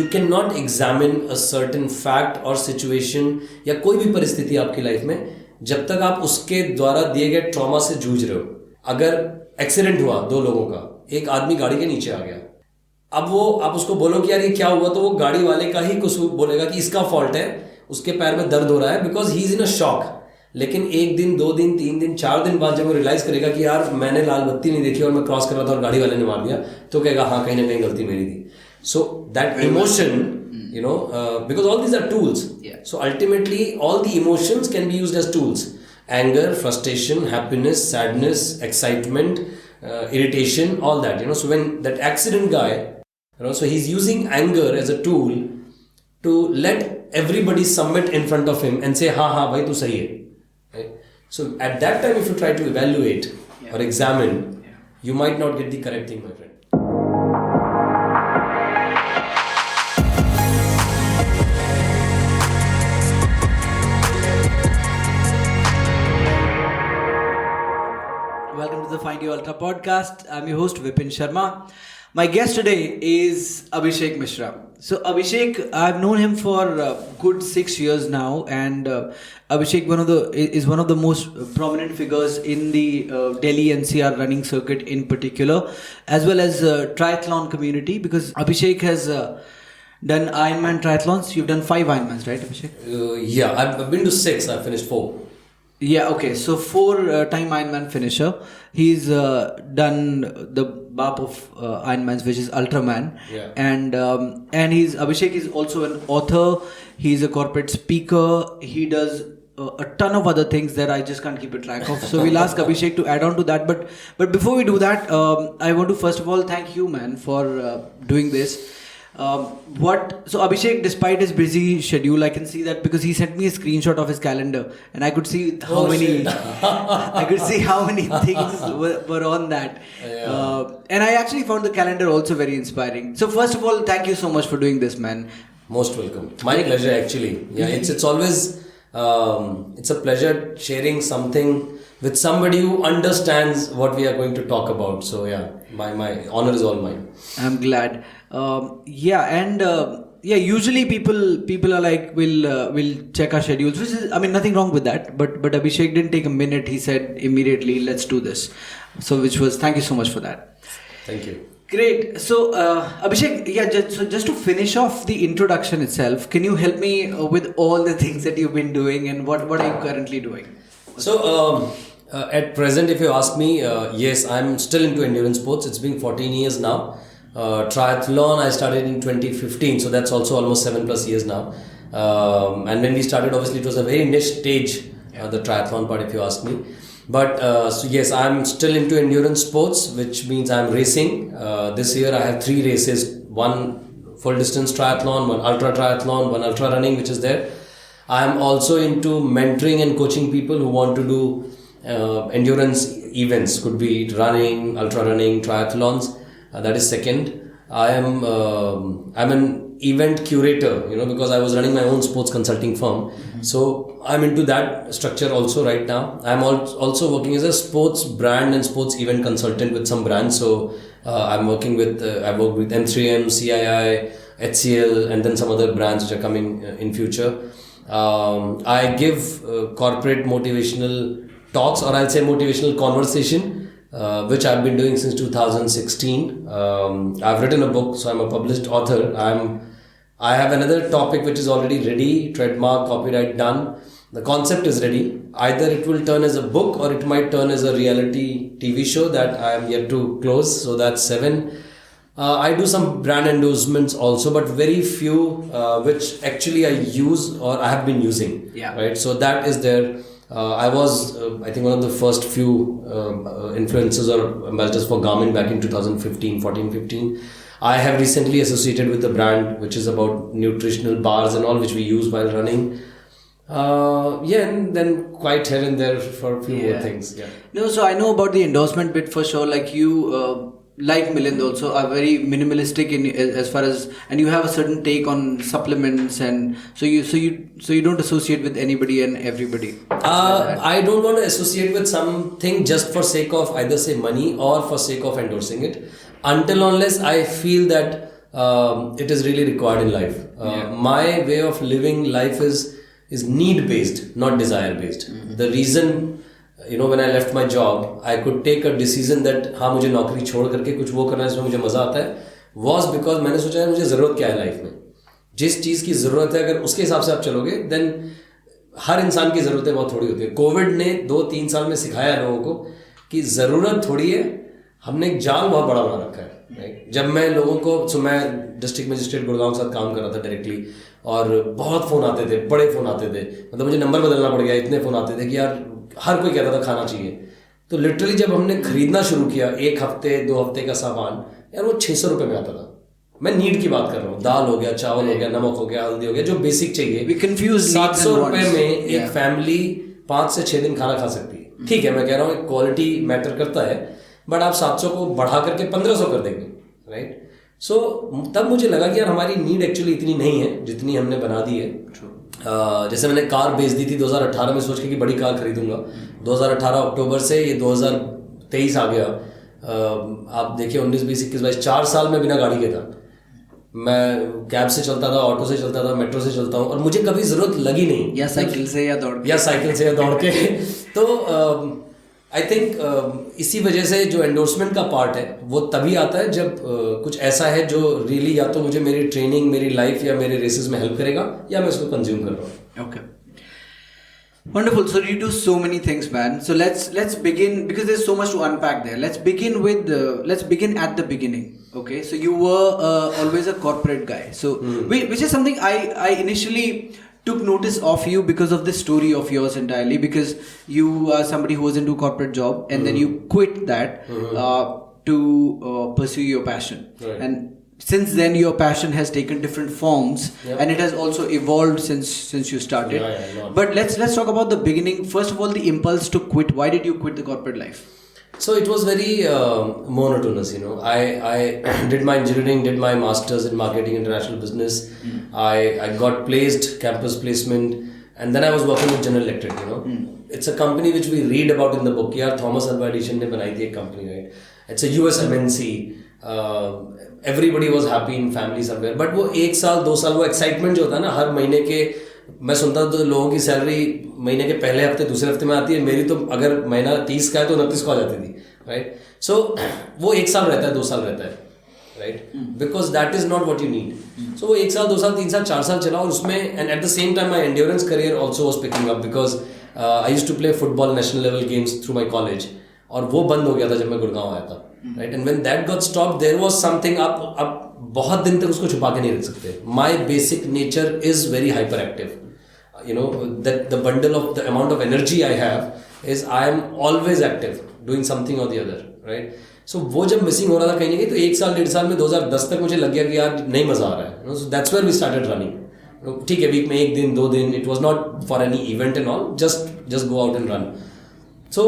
you cannot examine a certain fact or situation या कोई भी परिस्थिति आपकी लाइफ में जब तक आप उसके द्वारा दिए गए ट्रॉमा से जूझ रहे हो. अगर एक्सीडेंट हुआ 2 लोगों का, एक आदमी गाड़ी के नीचे आ गया, अब वो आप उसको बोलो कि यार ये क्या हुआ, तो वो गाड़ी वाले का ही कुछ बोलेगा कि इसका फॉल्ट है, उसके पैर में दर्द हो रहा है because he is in a shock. लेकिन 1 दिन 2 दिन 3 दिन 4 दिन बाद जब वो रियलाइज करेगा कि यार मैंने लाल बत्ती नहीं देखी और मैं क्रॉस कर रहा था और गाड़ी वाले ने मार दिया, तो कहेगा हाँ कहीं ना कहीं गलती मेरी थी. So that emotion, you know, because all these are tools. Yeah. So ultimately all the emotions can be used as tools: anger, frustration, happiness, sadness, excitement, irritation, all that, you know. So when that accident guy, you know, so he's using anger as a tool to let everybody submit in front of him and say हाँ भाई तू सही है, right? So at that time if you try to evaluate or examine, you might not get the correct thing, my friend. Welcome to the Find Your Ultra podcast. I'm your host Vipin Sharma. My guest today is Abhishek Mishra. So Abhishek, I've known him for good 6 years now, and Abhishek is one of the most prominent figures in the Delhi NCR running circuit in particular, as well as triathlon community, because Abhishek has done Ironman triathlons. You've done 5 Ironmans, right, Abhishek? Yeah, I've been to 6. I've finished 4. Yeah, okay. So 4-time Ironman finisher. He's done the BAP of Ironmans, which is Ultraman. Yeah. And Abhishek is also an author. He's a corporate speaker. He does a ton of other things that I just can't keep a track of. So we'll ask Abhishek to add on to that. But before we do that, I want to first of all thank you, man, for doing this. So Abhishek, despite his busy schedule, I can see that because he sent me a screenshot of his calendar, and I could see how many things were on that. Yeah. And I actually found the calendar also very inspiring. So first of all, thank you so much for doing this, man. Most welcome. My pleasure, actually. Yeah, it's always it's a pleasure sharing something with somebody who understands what we are going to talk about. So yeah, my honor is all mine. I'm glad. Usually people are like, we'll check our schedules, which is, I mean, nothing wrong with that, but Abhishek didn't take a minute. He said immediately, let's do this. So thank you so much for that. Thank you. Great. So Abhishek, just to finish off the introduction itself, can you help me with all the things that you've been doing and what are you currently doing? So at present, if you ask me, yes, I'm still into endurance sports. It's been 14 years now. Triathlon I started in 2015, so that's also almost 7+ years now. And when we started, obviously it was a very niche stage, the triathlon part, if you ask me. But so yes, I'm still into endurance sports, which means I'm racing. This year I have 3 races: 1 full distance triathlon, 1 ultra triathlon, 1 ultra running, which is there. I'm also into mentoring and coaching people who want to do endurance events. Could be running, ultra running, triathlons. That is second. I'm an event curator, because I was running my own sports consulting firm. Mm-hmm. So I'm into that structure also right now. I'm also working as a sports brand and sports event consultant with some brands. So I'm working with I work with M3M, CII, HCL, and then some other brands which are coming in future. I give corporate motivational talks, or I'll say motivational conversation, which I've been doing since 2016. I've written a book, so I'm a published author. I have another topic which is already ready, trademark, copyright done. The concept is ready. Either it will turn as a book or it might turn as a reality TV show that I am yet to close. So that's 7. I do some brand endorsements also, but very few which actually I use or I have been using. Yeah. Right. So that is there. I was, I think, one of the first few influencers or ambassadors for Garmin back in 2015. I have recently associated with a brand which is about nutritional bars and all, which we use while running. And then quite here and there for a few more things. Yeah. No, so I know about the endorsement bit for sure. Like you, like Milind also, are very minimalistic in as far as, and you have a certain take on supplements, and so you don't associate with anybody and everybody. I don't want to associate with something just for sake of either say money or for sake of endorsing it, until unless I feel that it is really required in life. My way of living life is need based, not desire based. The reason, when I left my job, I could take a decision that हाँ मुझे नौकरी छोड़ करके कुछ वो करना है जिसमें मुझे मजा आता है, was because मैंने सोचा है मुझे जरूरत क्या है लाइफ में. जिस चीज की जरूरत है अगर उसके हिसाब से आप चलोगे, देन हर इंसान की जरूरतें बहुत थोड़ी होती है. कोविड ने 2-3 साल में सिखाया लोगों को कि जरूरत थोड़ी है, हमने एक जाल बहुत बड़ा बना रखा है. जब मैं लोगों को मैं डिस्ट्रिक्ट मजिस्ट्रेट गुड़गांव के साथ काम कर रहा था डायरेक्टली, और बहुत फोन आते थे, बड़े फोन आते थे, मतलब मुझे नंबर बदलना पड़ गया, इतने फोन आते थे कि यार हर कोई कहता था खाना चाहिए. तो लिटरली जब हमने खरीदना शुरू किया 1 हफ्ते 2 हफ्ते का सामान, यार वो 600 रुपये में आता था. मैं नीड की बात कर रहा हूँ, दाल हो गया, चावल हो गया, नमक हो गया, हल्दी हो गया, जो बेसिक चाहिए. 700 रुपये में एक फैमिली 5 से 6 दिन खाना खा सकती है. ठीक है, मैं कह रहा हूँ क्वालिटी मैटर करता है, बट आप 700 को बढ़ा करके 1500 कर देंगे, राइट. सो तब मुझे लगा कि यार हमारी नीड एक्चुअली इतनी नहीं है जितनी हमने बना दी है. जैसे मैंने कार बेच दी थी 2018 में सोच के कि बड़ी कार खरीदूंगा. 2018 अक्टूबर से ये 2023 आ गया. आप देखिए 19, 20, 21, 22 4 साल में बिना गाड़ी के था. मैं कैब से चलता था, ऑटो से चलता था, मेट्रो से चलता हूँ, और मुझे कभी जरूरत लगी नहीं. या साइकिल से या दौड़ के तो आई थिंक इसी वजह से जो एंडोर्समेंट का पार्ट है वो तभी आता है जब कुछ ऐसा है जो रियली या तो मुझे मेरी ट्रेनिंग, मेरी लाइफ या मेरे रेसेस में हेल्प करेगा, या मैं उसको कंज्यूम कर रहा हूँ. Okay. Wonderful. So you do so many things, man. So let's begin, because there's so much to unpack there. Let's begin at the beginning. Okay. So you were always a corporate guy. So which is something I initially took notice of you because of this story of yours entirely, because you are somebody who was into a corporate job and then you quit that to pursue your passion. Right. And since then your passion has taken different forms, and it has also evolved since you started. But let's talk about the beginning. First of all, the impulse to quit. Why did you quit the corporate life? So it was very monotonous, I did my engineering, did my masters in marketing international business. I got placed, campus placement, and then I was working with General Electric. It's a company which we read about in the book. यार Thomas Alva Edison ने बनाई थी एक company, right? It's a US MNC. Everybody was happy in family somewhere. But वो 1 साल 2 साल वो excitement जो होता है ना, हर महीने के मैं सुनता तो लोगों की सैलरी महीने के पहले हफ्ते दूसरे हफ्ते में आती है. मेरी तो अगर महीना 30 का है तो 29 को आ जाती थी, राइट. सो वो 1 साल रहता है, 2 साल रहता है, right, because that is not what you need. So वो 1 साल 2 साल 3 साल 4 साल चला, और उसमें and at the same time my endurance career also was picking up, because I used to play football national level games through my college, और वो बंद हो गया था जब मैं गुड़गांव आया था, right. And when that got stop there was something. आप बहुत दिन तक उसको छुपा के नहीं रख सकते. My basic nature is very hyper active. That the bundle of the amount of energy I have is I am always active doing something or the other, right. So वो जब मिसिंग हो रहा था कहीं ना कहीं, तो 1 साल 1.5 साल में 2010 तक मुझे लग गया कि यार नहीं मजा आ रहा है. So that's where we started running. ठीक है, वीक में 1 दिन 2 दिन, it was not for any event and all, just go out and run. So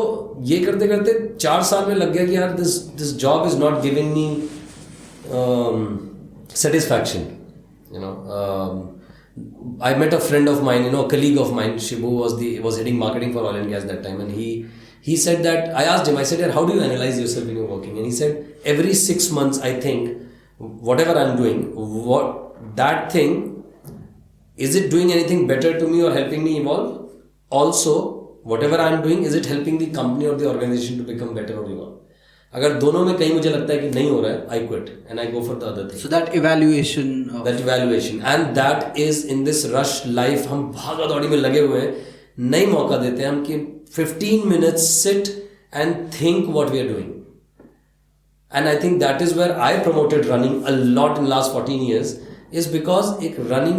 ये करते करते 4 साल में लग गया कि यार this job is not giving me satisfaction. I met a friend of mine, a colleague of mine, Shibu was heading marketing for oil and gas that time, and he said that, I asked him, I said, how do you analyze yourself when you're working? And he said, every 6 months I think, whatever I'm doing, that thing, is it doing anything better to me or helping me evolve? Also, whatever I'm doing, is it helping the company or the organization to become better or evolve? अगर दोनों में कहीं मुझे लगता है कि नहीं हो रहा है, I quit and I go for the other thing. So that evaluation and that is in this rush life, हम भागा दौड़ी में लगे हुए हैं, नहीं मौका देते हैं हम कि 15 minutes sit and think what we are doing. And I think that is where I promoted running a lot in last 14 years, is because एक running,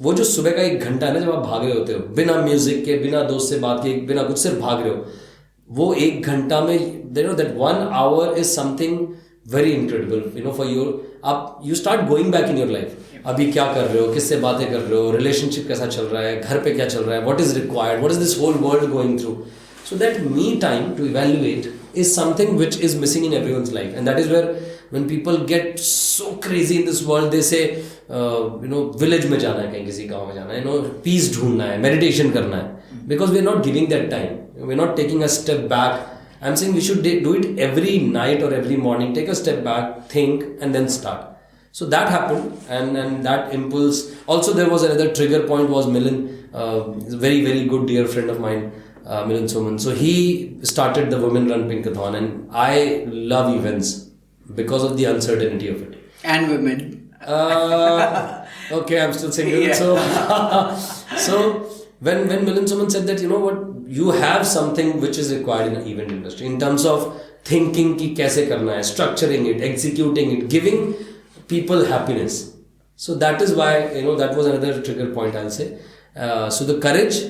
वो जो सुबह का 1 घंटा है ना, जब आप भाग रहे होते हो बिना म्यूजिक के, बिना दोस्त से बात के, बिना कुछ, सिर्फ भाग रहे हो, वो 1 घंटा में that 1 hour is something very incredible for you. आप you start going back in your life. अभी क्या कर रहे हो, किससे बातें कर रहे हो, रिलेशनशिप कैसा चल रहा है, घर पे क्या चल रहा है, what is required, what is this whole world going through. So that me time to evaluate is something which is missing in everyone's life, and that is where when people get so crazy in this world, they say village में जाना है, कहीं किसी गाँव में जाना है, peace ढूंढना है, meditation करना है, because we are not giving that time. We are not taking a step back. I'm saying we should do it every night or every morning. Take a step back, think, and then start. So that happened, and that impulse. Also, there was another trigger point was Milan, very very good dear friend of mine, Milan Soman. So he started the Women Run Pinkathon, and I love events because of the uncertainty of it. And women. Okay, I'm still single. Yeah. So when Milan Soman said that, you know what, you have something which is required in the event industry in terms of thinking ki kaise karna hai, structuring it, executing it, giving people happiness. So that is why, you know, that was another trigger point, I'll say. So the courage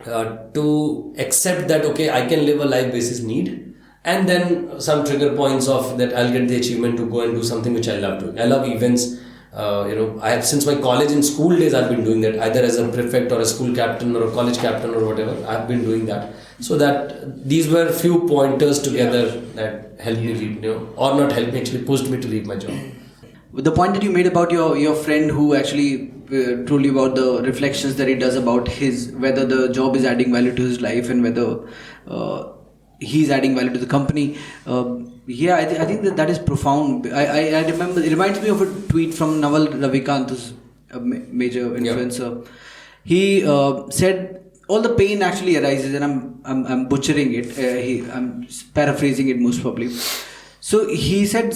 to accept that, okay, I can live a life basis need, and then some trigger points of that I'll get the achievement to go and do something which I love doing. I love events. You know, I have, since my college and school days, I've been doing that, either as a prefect or a school captain or a college captain or whatever. I've been doing that. So that these were few pointers together that helped me leave, you know, or not helped me, actually pushed me to leave my job. The point that you made about your friend who actually told you about the reflections that he does about whether the job is adding value to his life and whether he's adding value to the company. I think that is profound. I remember, it reminds me of a tweet from Naval Ravikant, who's a major influencer. He said all the pain actually arises, and I'm butchering it. I'm paraphrasing it most probably. So he said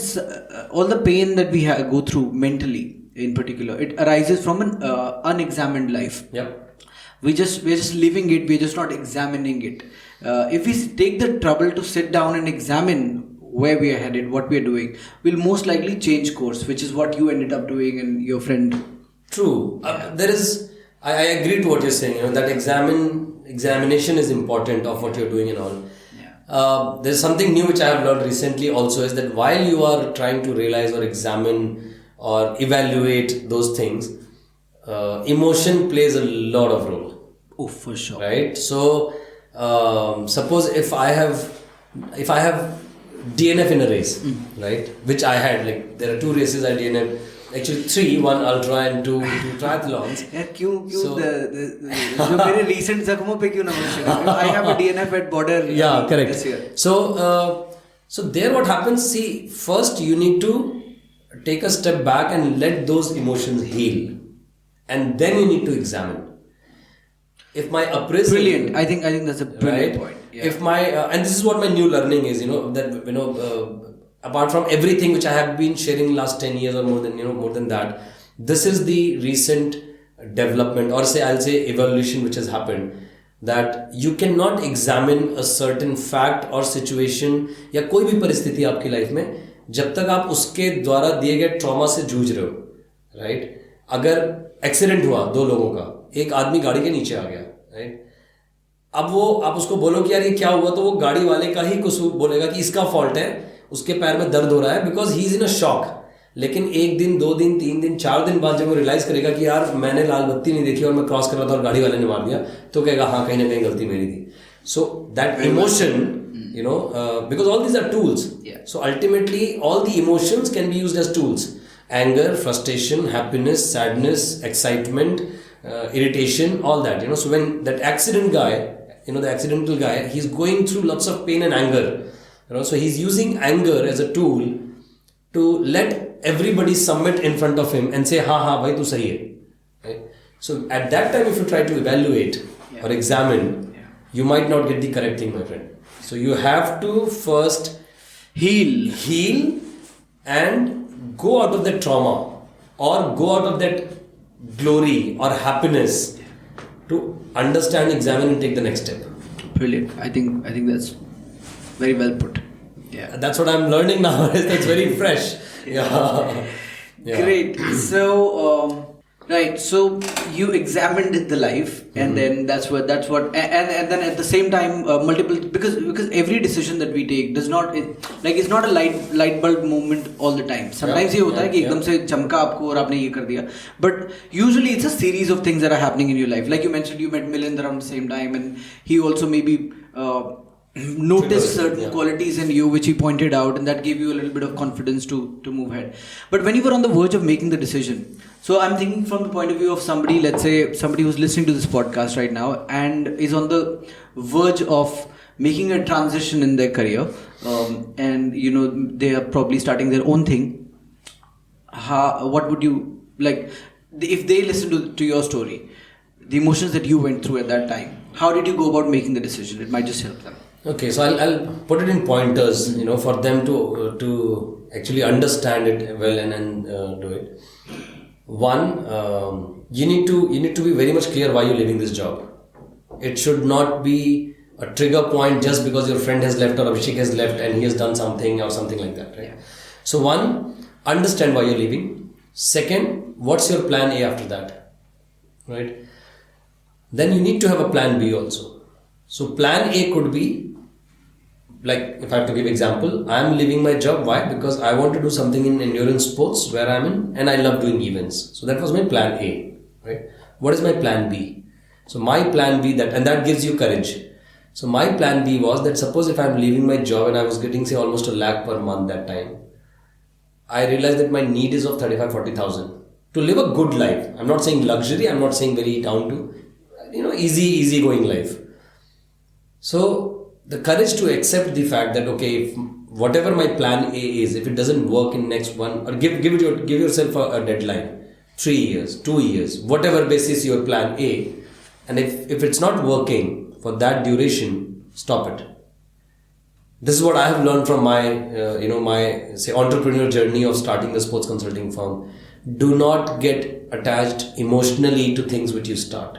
all the pain that we go through mentally, in particular, it arises from an unexamined life. Yep. We're just living it. We're just not examining it. If we take the trouble to sit down and examine where we are headed, what we are doing, we'll most likely change course, which is what you ended up doing and your friend. True. There is. I agree to what you're saying. You know, that examination is important of what you're doing and all. There's something new which I have learned recently also, is that while you are trying to realize or examine or evaluate those things, emotion plays a lot of role. Oh, for sure. Right? So suppose if I have DNF in a race, right, which I had, like there are 2 races I DNF. Actually 3, 1 ultra and 2 triathlons. क्यों जो मेरे recent जख्मों पे क्यों ना I have a DNF at border. Yeah, correct. This year. So there what happens, see, first you need to take a step back and let those emotions heal, and then you need to examine. If my appraisal, brilliant. I think that's a brilliant point. Yeah. If my and this is what my new learning is, you know, that, you know, apart from everything which I have been sharing last 10 years or more than that, this is the recent development, or I'll say evolution, which has happened, that you cannot examine a certain fact or situation या कोई भी परिस्थिति आपकी life में जब तक आप उसके द्वारा दिए गए ट्रॉमा से जूझ रहे हो, राइट? अगर एक्सीडेंट हुआ 2 लोगों का, एक आदमी गाड़ी के नीचे आ गया, राइट? अब वो आप उसको बोलो कि यार ये क्या हुआ, तो वो गाड़ी वाले का ही कसूर बोलेगा कि इसका फॉल्ट है, उसके पैर में दर्द हो रहा है, because he is in a shock. लेकिन 1 दिन 2 दिन 3 दिन 4 दिन बाद जब वो रियलाइज करेगा कि यार मैंने लाल बत्ती नहीं देखी और मैं क्रॉस कर रहा था और गाड़ी वाले ने मार दिया, तो कहेगा हाँ कहीं ना कहीं गलती मेरी थी. So that emotion, you know, because all these are tools. So ultimately all the emotions can be used as tools: anger, frustration, happiness, sadness, excitement, irritation, all that, you know. So when that accident guy, you know, the accidental guy, he's going through lots of pain and anger, you know, so he's using anger as a tool to let everybody submit in front of him and say ha bhai tu sahi hai, right? So at that time if you try to evaluate or examine, you might not get the correct thing, my friend. So you have to first heal and go out of that trauma or go out of that glory or happiness to understand, examine and take the next step. Brilliant. I think that's very well put. Yeah. That's what I'm learning now. That's very fresh. Yeah. Great. So right, so you examined the life, and then that's what and then at the same time multiple, because every decision that we take does not, it's not a light bulb moment all the time. Sometimes ये होता है कि एकदम से चमका आपको और आपने ये कर दिया, but usually it's a series of things that are happening in your life. Like you mentioned, you met Milind around the same time, and he also maybe noticed certain qualities in you which he pointed out, and that gave you a little bit of confidence to move ahead. But when you were on the verge of making the decision, so I'm thinking from the point of view of somebody, let's say somebody who's listening to this podcast right now and is on the verge of making a transition in their career, and you know they are probably starting their own thing. what would you like if they listen to your story, the emotions that you went through at that time? How did you go about making the decision? It might just help them. Okay, so I'll put it in pointers, for them to actually understand it well and do it. One, you need to be very much clear why you're leaving this job. It should not be a trigger point just because your friend has left or Abhishek has left and he has done something or something like that, right? So one, understand why you're leaving. Second, what's your plan A after that, right? Then you need to have a plan B also. So plan A could be, like if I have to give example, I'm leaving my job. Why? Because I want to do something in endurance sports where I'm in and I love doing events. So that was my plan A, right? What is my plan B? So my plan B and that gives you courage. So my plan B was that suppose if I'm leaving my job and I was getting say almost $1 lakh per month that time, I realized that my need is of 35,000-40,000 to live a good life. I'm not saying luxury, I'm not saying very down to, easy going life. So the courage to accept the fact that okay, if whatever my plan A is, if it doesn't work in next one, or give yourself a deadline, 3 years, 2 years, whatever basis your plan A, and if it's not working for that duration, stop it. This is what I have learned from my my say entrepreneurial journey of starting a sports consulting firm. Do not get attached emotionally to things which you start.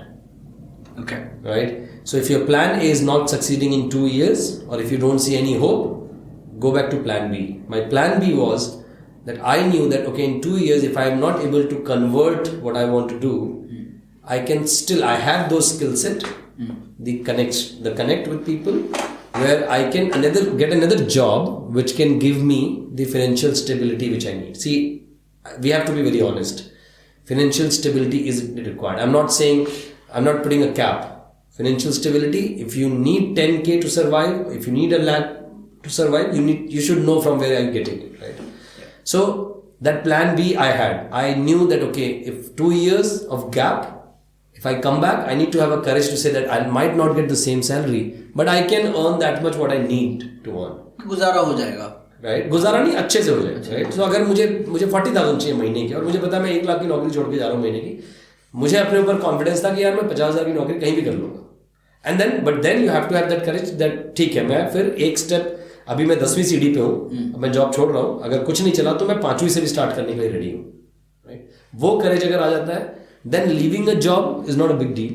Okay. Right? So if your plan A is not succeeding in 2 years, or if you don't see any hope, go back to plan B. My plan B was that I knew that okay, in 2 years, if I am not able to convert what I want to do, I have those skill set, the connect with people, where I can get another job which can give me the financial stability which I need. See, we have to be very honest. Financial stability is required. I'm not putting a cap. Financial stability, if you need 10K to survive, if you need $1 lakh to survive, you should know from where I'm getting it, right? Yeah. So that plan B I had. I knew that okay, if 2 years of gap, if I come back, I need to have a courage to say that I might not get the same salary, but I can earn that much what I need to earn. गुजारा हो जाएगा. Right? गुजारा नहीं अच्छे से हो जाएगा. Right? So अगर मुझे 40,000 चाहिए महीने की और मुझे पता है मैं 1 लाख की नौकरी छोड़ के जा रहा हूँ महीने की, मुझे अपने ऊपर कॉन्फिडेंस था कि यार मैं 50,000 की नौकरी कहीं भी कर लूँगा. But then you have to have that courage that ठीक है, मैं फिर एक स्टेप, अभी मैं 10वीं सीढ़ी पे हूँ, मैं जॉब छोड़ रहा हूँ, अगर कुछ नहीं चला तो मैं 5वीं से भी स्टार्ट करने के लिए रेडी हूँ. राइट? वो करेज अगर आ जाता है, then leaving a job is not a big deal.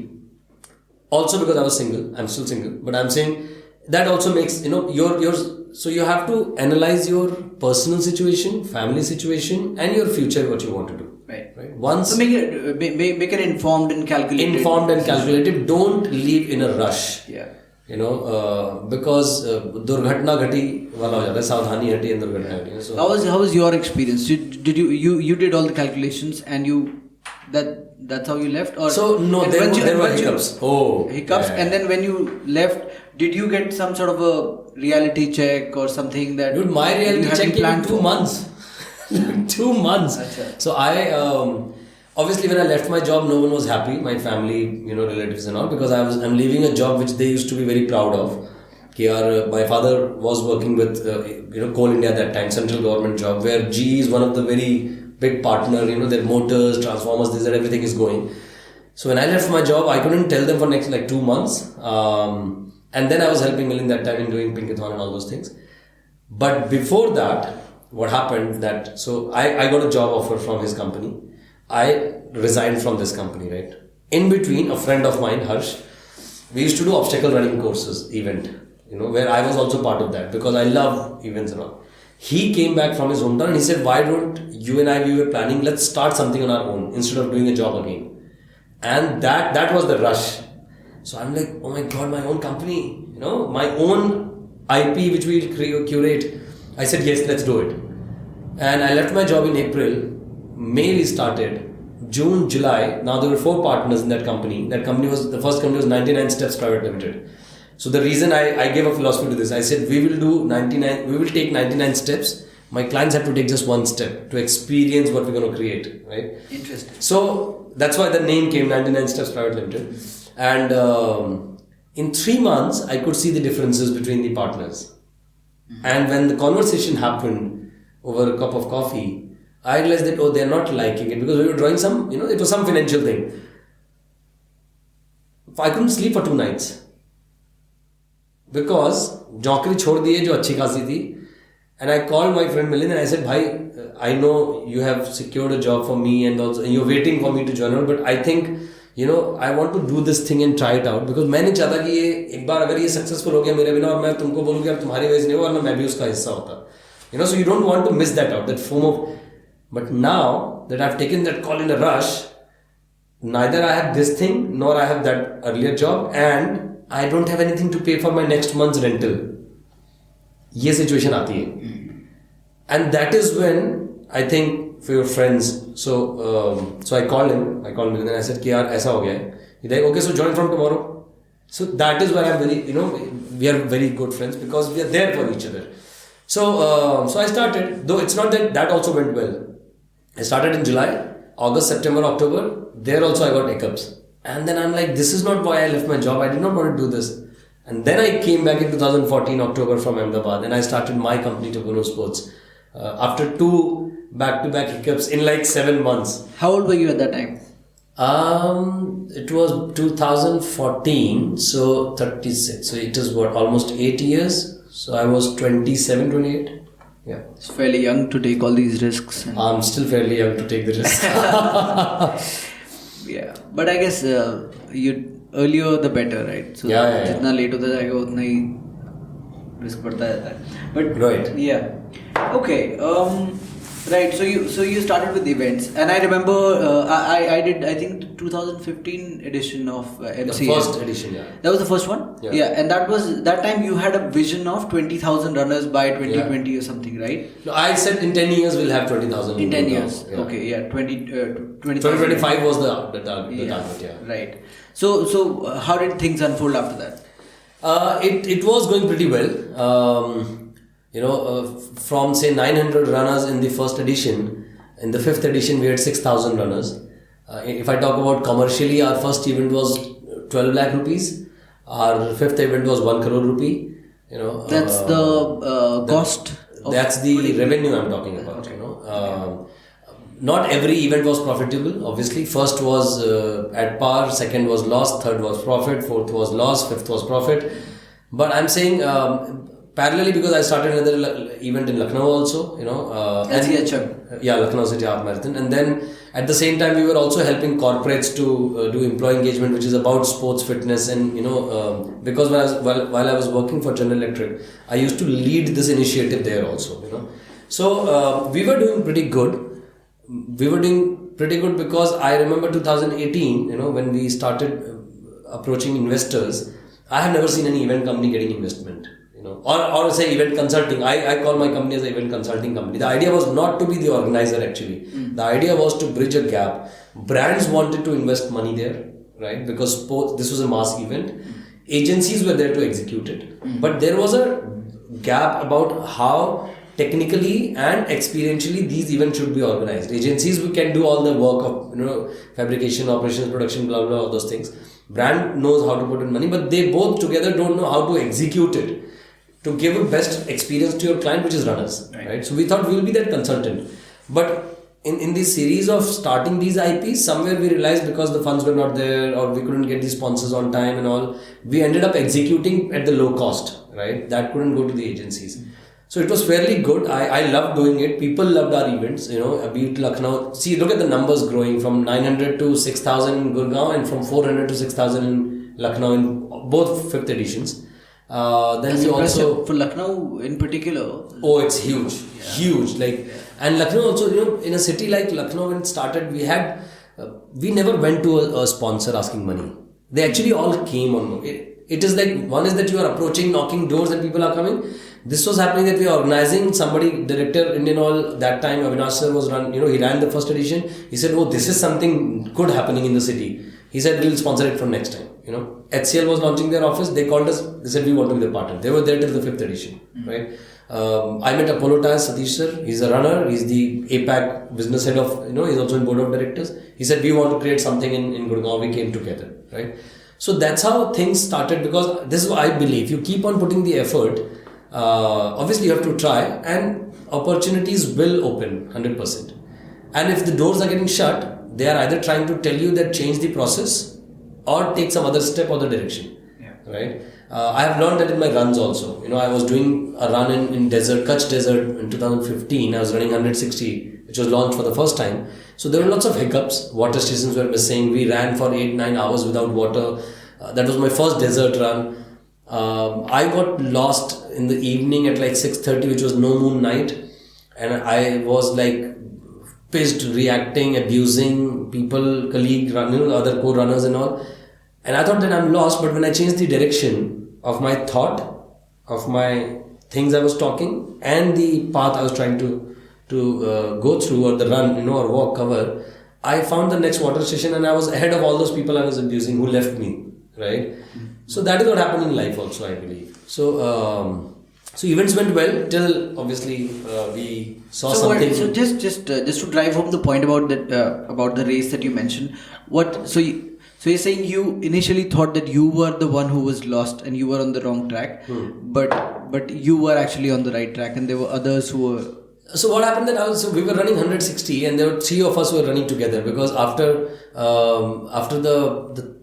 Also because I was single, I'm still single, but I'm saying that also makes, so you have to analyze your personal situation, family situation, and your future, what you want to do. Right. Once. So make it informed and calculated. Informed and calculated. Don't leave in a rush. Yeah. Because durghatna ghati wala ho jata hai, सावधानी हटी and durghatna ghati. So how was your experience? Did you did all the calculations and that's how you left? Or so no, there were hiccups. Hiccups, yeah. And then when you left, did you get some sort of a reality check or something that? Dude, my reality check came in 2 months. 2 months. Achha. So I obviously when I left my job, no one was happy. My family, relatives and all, because I'm leaving a job which they used to be very proud of. My father was working with Coal India at that time, central government job, where GE is one of the very big partner, their motors, transformers, this and everything is going. So when I left my job, I couldn't tell them for next 2 months. And then I was helping Milind that time in doing Pinkathon and all those things. But before that, what happened so I got a job offer from his company. I resigned from this company, right? In between, a friend of mine, Harsh, we used to do obstacle running courses, event, where I was also part of that because I love events and all. He came back from his hometown and he said, why don't you and I, we were planning, let's start something on our own instead of doing a job again. And that was the rush. So I'm like, oh my God, my own company, my own IP which we curate. I said, yes, let's do it. And I left my job in April. May we started. June, July. Now there were 4 partners in that company. The first company was 99 Steps Private Limited. So the reason I gave a philosophy to this, I said we will take 99 steps. My clients have to take just 1 step to experience what we're going to create, right? Interesting. So that's why the name came 99 Steps Private Limited. And in 3 months, I could see the differences between the partners. Mm-hmm. And when the conversation happened over a cup of coffee, I realized that, oh, they're not liking it because we were drawing some, it was some financial thing. I couldn't sleep for 2 nights. Because नौकरी छोड़ दी है जो अच्छी खासी थी. And I called my friend Milind and I said, Bhai, I know you have secured a job for me and also and you're waiting for me to join out, but I think, I want to do this thing and try it out. Because मैं नहीं चाहता कि ये एक बार अगर ये successful हो गया मेरे बिना और मैं तुमको बोलूँ कि यार तुम्हारी वजह से नहीं हुआ, मैं भी उसका हिस्सा होता. So you don't want to miss that out, that FOMO. But now that I've taken that call in a rush, neither I have this thing nor I have that earlier job and I don't have anything to pay for my next month's rental. ये situation आती है. And that is when I think for your friends, so I called him and I said कि यार ऐसा हो गया है. He's like, okay, so join from tomorrow. So that is where I'm very, we are very good friends because we are there for each other. So I started, though it's not that also went well. I started in July, August, September, October. There also I got hiccups. And then I'm like, this is not why I left my job. I did not want to do this. And then I came back in 2014, October from Ahmedabad and I started my company, Tabuno Sports. After 2 back-to-back hiccups in like 7 months. How old were you at that time? It was 2014, so 36. So it is almost 8 years. So I was 27, 28. Yeah. It's fairly young to take all these risks. I'm still fairly young to take the risk. Yeah, but I guess you earlier the better, right? So जितना late होता जाएगा उतना ही risk बढ़ता जाता है. But right. Yeah. Okay. Right. So you started with events, and I remember I did, I think, 2015 edition of MCA. The first edition, yeah. That was the first one. Yeah. And that time you had a vision of 20,000 runners by 2020 or something, right? No, I said in 10 years we'll have 20,000. In 10 years. Yeah. Okay. Yeah. 2025 was the target. Yeah. Right. So how did things unfold after that? It was going pretty well. From say 900 runners in the first edition, in the 5th edition we had 6,000 runners. If I talk about commercially, our first event was 12 lakh rupees. Our 5th event was 1 crore rupee. That's the cost. That's the revenue I'm talking about. Okay. Not every event was profitable. Obviously, first was at par, second was loss, third was profit, fourth was loss, fifth was profit. But I'm saying parallelly, because I started another event in Lucknow also, Lucknow City Half Marathon, and then at the same time we were also helping corporates to do employee engagement, which is about sports fitness, and because while I was working for General Electric, I used to lead this initiative there also. So we were doing pretty good. Because I remember 2018, when we started approaching investors, I have never seen any event company getting investment. Or say event consulting. I call my company as an event consulting company. The idea was not to be the organizer actually. The idea was to bridge a gap. Brands wanted to invest money there, right? Because this was a mass event. Agencies were there to execute it. But there was a gap about how technically and experientially these events should be organized. Agencies can do all the work of fabrication, operations, production, blah blah, all those things. Brand knows how to put in money, but they both together don't know how to execute it to give a best experience to your client, which is runners, right? So we thought we'll be that consultant. But in this series of starting these IPs, somewhere we realized because the funds were not there or we couldn't get the sponsors on time and all, we ended up executing at the low cost, right? That couldn't go to the agencies. So it was fairly good. I loved doing it. People loved our events, be it Lucknow. See, look at the numbers growing from 900 to 6,000 in Gurgaon and from 400 to 6,000 in Lucknow in both 5th editions. Then That's we impressive. also For Lucknow in particular. Oh, it's huge, huge. And Lucknow also, in a city like Lucknow when it started, we never went to a sponsor asking money. They actually all came on. It is like, one is that you are approaching, knocking doors and people are coming. This was happening that we are organizing. Somebody, director, Indian Oil, that time Avinash sir was he ran the first edition. He said, oh, this is something good happening in the city. He said, we'll sponsor it from next time. HCL was launching their office. They called us. They said, we want to be the partner. They were there till the 5th edition, right? I met Apollo Tyres, Satish sir. He's a runner. He's the APAC business head of, he's also in board of directors. He said, we want to create something in Gurgaon. We came together, right? So that's how things started, because this is what I believe. You keep on putting the effort. Obviously, you have to try and opportunities will open 100%. And if the doors are getting shut, they are either trying to tell you that change the process or take some other step or the direction. Right? I have learned that in my runs also. I was doing a run in desert, Kutch Desert in 2015. I was running 160, which was launched for the first time. So there were lots of hiccups. Water stations were missing. We ran for 8-9 hours without water. That was my first desert run. I got lost in the evening at like 6:30, which was no moon night. And I was like pissed, reacting, abusing people, colleague, other co-runners and all. And I thought that I'm lost, but when I changed the direction of my thought, of my things I was talking, and the path I was trying to go through, or the run, or walk, cover, I found the next water station, and I was ahead of all those people I was abusing who left me, right? So that is what happened in life also, I believe. So events went well till obviously we saw something. So just to drive home the point about that about the race that you mentioned, So you're saying you initially thought that you were the one who was lost and you were on the wrong track, but you were actually on the right track, and there were others who were. So what happened that we were running 160, and there were 3 of us who were running together, because after the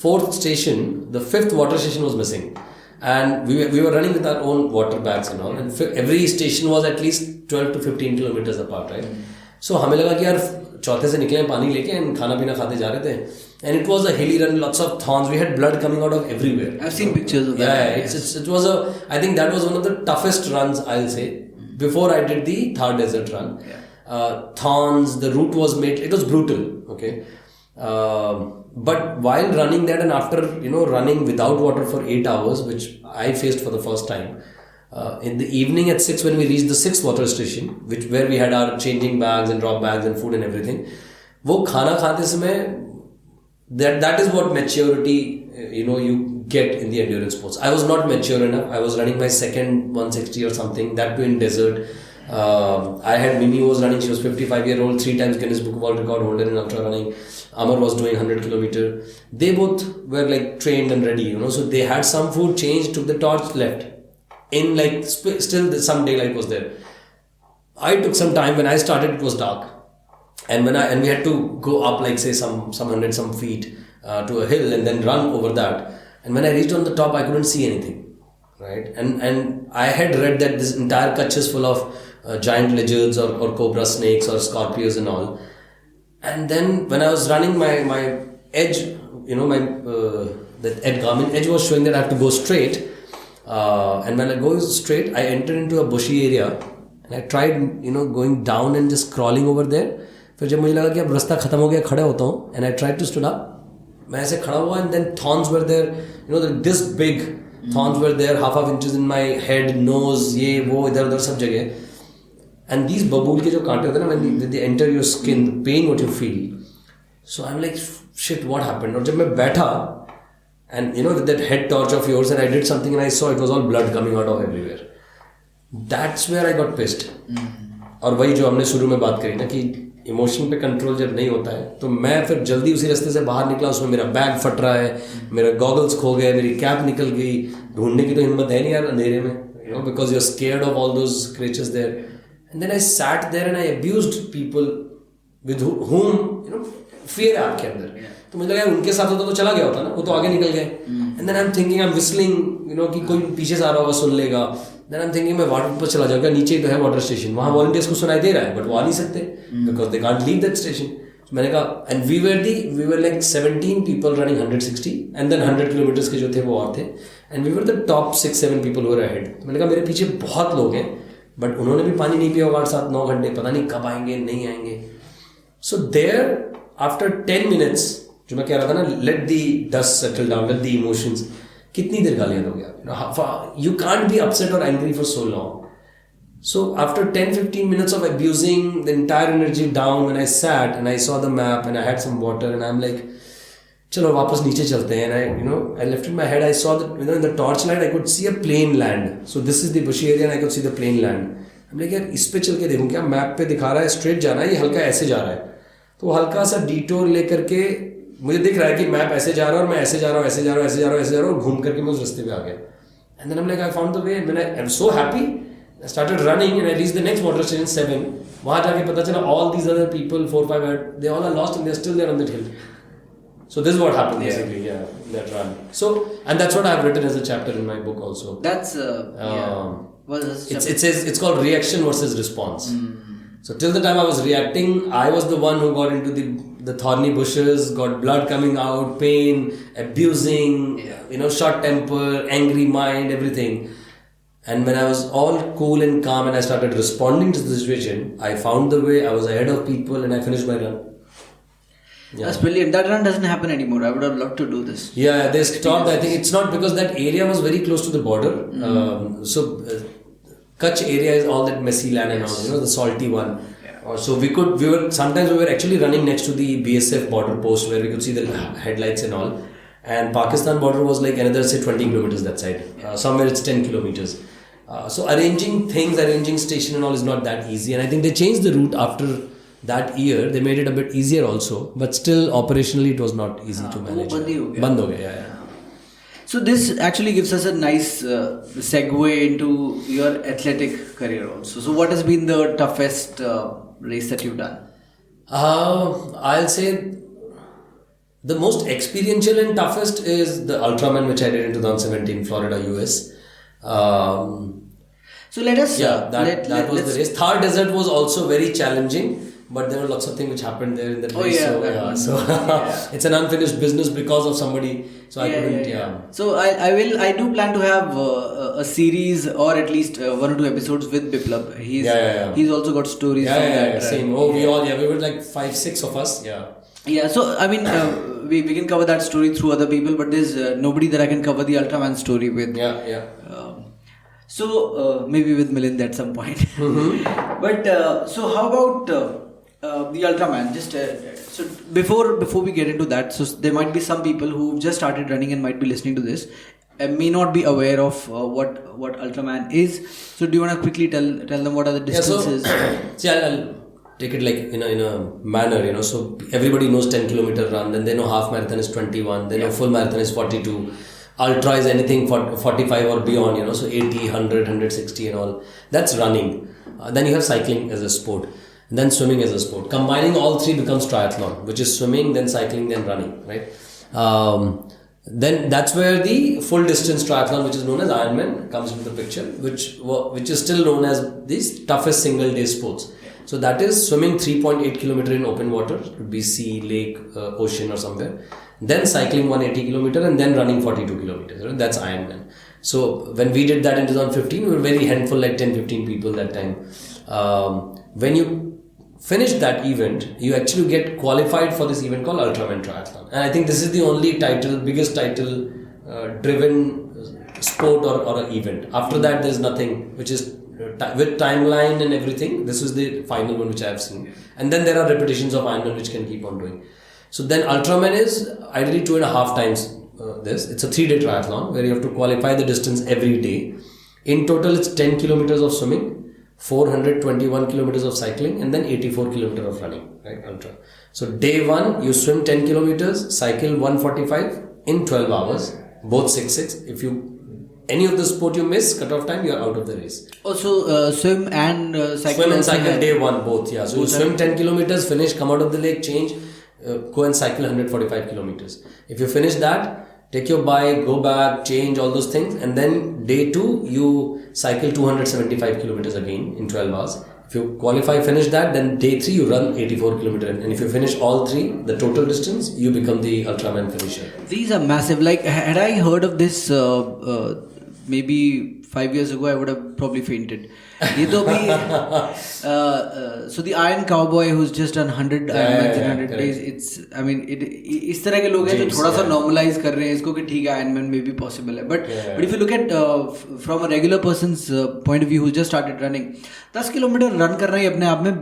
4th station, the 5th water station was missing, and we were running with our own water bags and all, and every station was at least 12 to 15 kilometers apart, right? So हमें लगा कि यार चौथे से निकले पानी लेके and खाना पीना खाते जा रहे थे, and it was a hilly run, lots of thorns. We had blood coming out of everywhere. I've seen pictures of that. Yeah, it was I think that was one of the toughest runs, I'll say, before I did the Thar Desert run. Thorns, the route was made, it was brutal, okay. But while running that, and after running without water for 8 hours, which I faced for the first time, in the evening at 6, when we reached the 6th water station, where we had our changing bags and drop bags and food and everything, वो खाना खाते समय, that is what maturity you get in the endurance sports. I was not mature enough. I was running my second 160 or something, that too in desert. I had Mimi was running, she was 55-year-old, 3 times Guinness Book of World Record holder in ultra running. Amar was doing 100 kilometer. They both were like trained and ready, so they had some food, changed, took the torch, left. In like still some daylight was there. I took some time. When I started, it was dark, and we had to go up like say some some feet to a hill and then run over that. And when I reached on the top, I couldn't see anything, right? And I had read that this entire Kutch is full of giant lizards or cobra snakes or scorpions and all. And then when I was running, my edge, that garment edge was showing that I have to go straight. And when I go straight, I entered into a bushy area, and I tried, going down and just crawling over there. फिर जब मुझे लगा कि अब रास्ता खत्म हो गया, खड़े होता हूँ, and I tried to stand up. मैं ऐसे खड़ा हुआ, and then thorns were there, this big thorns were there, half inches in my head, nose, ये वो इधर उधर सब जगह. And these babool के जो कांटे होते हैं ना, when they enter your skin, the pain what you feel. So I'm like, shit, what happened? और जब मैं बैठा, and with that head torch of yours, and I did something and I saw it was all blood coming out of everywhere. That's where I got pissed. और वही जो हमने शुरू में बात करी ना कि इमोशन पे कंट्रोल जब नहीं होता है, तो मैं फिर जल्दी उसी रास्ते से बाहर निकला. उसमें मेरा बैग फट रहा है, मेरा गॉगल्स खो गए, मेरी कैप निकल गई. ढूंढने की तो हिम्मत है नहीं यार अंधेरे में, because you're scared of all those creatures there. And then I sat there and I abused people with whom fear है आपके अंदर. तो मुझे लगा उनके साथ होता तो चला गया होता ना, वो तो आगे निकल गए. And then I'm thinking, I'm whistling, कि कोई पीछे से आ रहा होगा सुन लेगा. Then I'm thinking मैं वाटर पर चला जाऊँगा, नीचे तो है वाटर स्टेशन, वहाँ वॉलंटियर्स को सुनाई दे रहा है, बट वो आ नहीं सकते because they can't leave that station. So मैंने कहा, and we were like 17 people running 160, and then 100 kilometers के जो थे वो और थे, and we were the top 6-7 people who were ahead. तो मैंने कहा मेरे पीछे बहुत लोग हैं, बट उन्होंने भी पानी नहीं पिया होगा 8-9 घंटे, पता नहीं कब आएंगे नहीं आएंगे. So there, after 10 minutes, जो मैं कह रहा था ना, let the dust settle down, let the emotions, कितनी देर गालियाँ दोगे आप? You can't be upset or angry for so long. So after 10-15 minutes of abusing, the entire energy down, when I sat and I saw the map and I had some water, and I'm like, चलो वापस नीचे चलते हैं. And I lifted my head, I saw that in the torchlight I could see a plain land. So this is the bushy area and I could see the plain land. I'm like यार इस पे चल के देखूँ क्या, map पे दिखा रहा है स्ट्रेट जाना है, ये हल्का ऐसे जा रहा है. तो हल्का सा डिटोर लेकर के मुझे दिख रहा है कि मैप ऐसे जा रहा है और मैं ऐसे जा रहा हूँ, ऐसे जा रहा हूँ, ऐसे जा रहा हूँ, ऐसे जा रहा हूँ, और घूम करके मैं उस रास्ते पे आ गया. And then I'm like, I found the way, and then I'm so happy. I started running and I reached the next water station 7. वहाँ जाके पता चला all these other people 4-5 they all are lost and they're still there on that hill. So this is what happened basically, that run. So and that's what I've written as a chapter in my book also. That's it's called reaction versus response. So till the time I was reacting, I was the one who got into the thorny bushes, got blood coming out, pain, abusing, short temper, angry mind, everything. And when I was all cool and calm and I started responding to the situation, I found the way, I was ahead of people and I finished my run. Yeah. That's brilliant. That run doesn't happen anymore. I would have loved to do this. Yeah, they stopped. I think it's not because that area was very close to the border. Kutch area is all that messy land and all, the salty one. Yeah. So we were actually running next to the BSF border post where we could see the headlights and all. And Pakistan border was like another, say, 20 kilometers that side. Somewhere it's 10 kilometers. So arranging station and all is not that easy. And I think they changed the route after that year. They made it a bit easier also. But still, operationally, it was not easy to manage. Band ho gaya. Yeah. So this actually gives us a nice segue into your athletic career also. So what has been the toughest race that you've done? I'll say the most experiential and toughest is the Ultraman, which I did in 2017, Florida, US. So let us... Yeah, that was the race. Thar Desert was also very challenging. But there were lots of things which happened there in that race. It's an unfinished business because of somebody. So I couldn't. So I do plan to have a series or at least 1 or 2 episodes with Biplab. He's also got stories from that. Same. We were like 5-6 of us. Yeah. So I mean, we can cover that story through other people, but there's nobody that I can cover the Ultraman story with. So maybe with Milind at some point. Mm-hmm. But so how about the Ultraman? Just so before we get into that, so there might be some people who just started running and might be listening to this and may not be aware of what Ultraman is. So do you want to quickly tell them what are the distances? I'll take it like in a manner, So everybody knows 10 kilometer run, then they know half marathon is 21, they know full marathon is 42. Ultra is anything for 45 or beyond, so 80, 100, 160 and all. That's running. Then you have cycling as a sport. And then swimming as a sport. Combining all three becomes triathlon, which is swimming, then cycling, then running, right? Then that's where the full distance triathlon, which is known as Ironman, comes into the picture, which is still known as the toughest single day sports. So that is swimming 3.8 kilometer in open water, it could be sea, lake, ocean or somewhere. Then cycling 180 kilometer and then running 42 kilometers. Right? That's Ironman. So when we did that in 2015, we were very handful, like 10-15 people that time. When you finish that event, you actually get qualified for this event called Ultraman Triathlon. And I think this is the only biggest title driven sport or an event. After that, there's nothing which is with timeline and everything. This is the final one which I have seen. And then there are repetitions of Ironman which can keep on doing. So then Ultraman is ideally 2.5 times this. It's a 3-day triathlon where you have to qualify the distance every day. In total, it's 10 kilometers of swimming, 421 kilometers of cycling, and then 84 kilometers of running, right? Ultra. So day 1, you swim 10 kilometers, cycle 145 in 12 hours, both 6-6. If any of the sport you miss, cut-off time, you are out of the race. Also, swim and cycle. Swim and cycle day 1, both, yeah. So you swim 10 kilometers, finish, come out of the lake, change, go and cycle 145 kilometers. If you finish that, take your bike, go back, change, all those things, and then day 2, you cycle 275 kilometers again in 12 hours. If you qualify, finish that, then day 3 you run 84 kilometers. And if you finish all 3, the total distance, you become the Ultraman finisher. These are massive. Like, had I heard of this maybe 5 years ago, I would have probably fainted. So the Iron Cowboy who's just done 100 Ironmans in 100 days, इस तरह के लोग हैं जो थोड़ा सा normalize कर रहे हैं इसको कि ठीक है Ironman may be possible है. But if you look at from a regular person's point of view who just started running, 10 kilometer run करना ही अपने आप में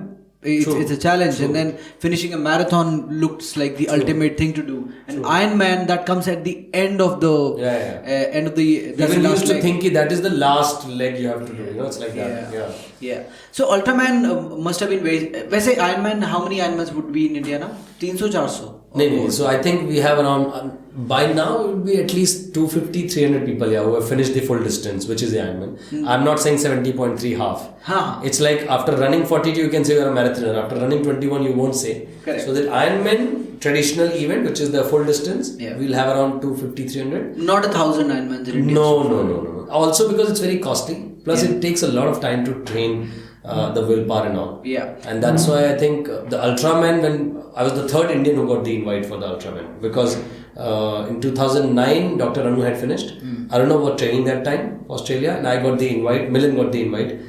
it's a challenge. And then finishing a marathon looks like the ultimate thing to do. And Ironman, that comes at the end of the end of the. Even used to think that is the last leg you have to do. It's like that. Yeah. So Ultraman must have been very. वैसे Ironman, how many Ironmans would be in India now? 300, 400 No. So I think we have around, by now it will be at least 250, 300 people who have finished the full distance, which is the Ironman. I'm not saying 70.3 half. It's like after running 42, you can say you're a marathoner. After running 21, you won't say. Correct. So the Ironman traditional event, which is the full distance, we'll have around 250, 300. Not 1,000 Ironmans in India. No. Also because it's very costly. Plus it takes a lot of time to train the willpower and all. Yeah. And that's why I think the Ultraman, when I was the third Indian who got the invite for the Ultraman, because in 2009 Dr. Anu had finished. Aruna was training that time, Australia, and I got the invite. Milind got the invite.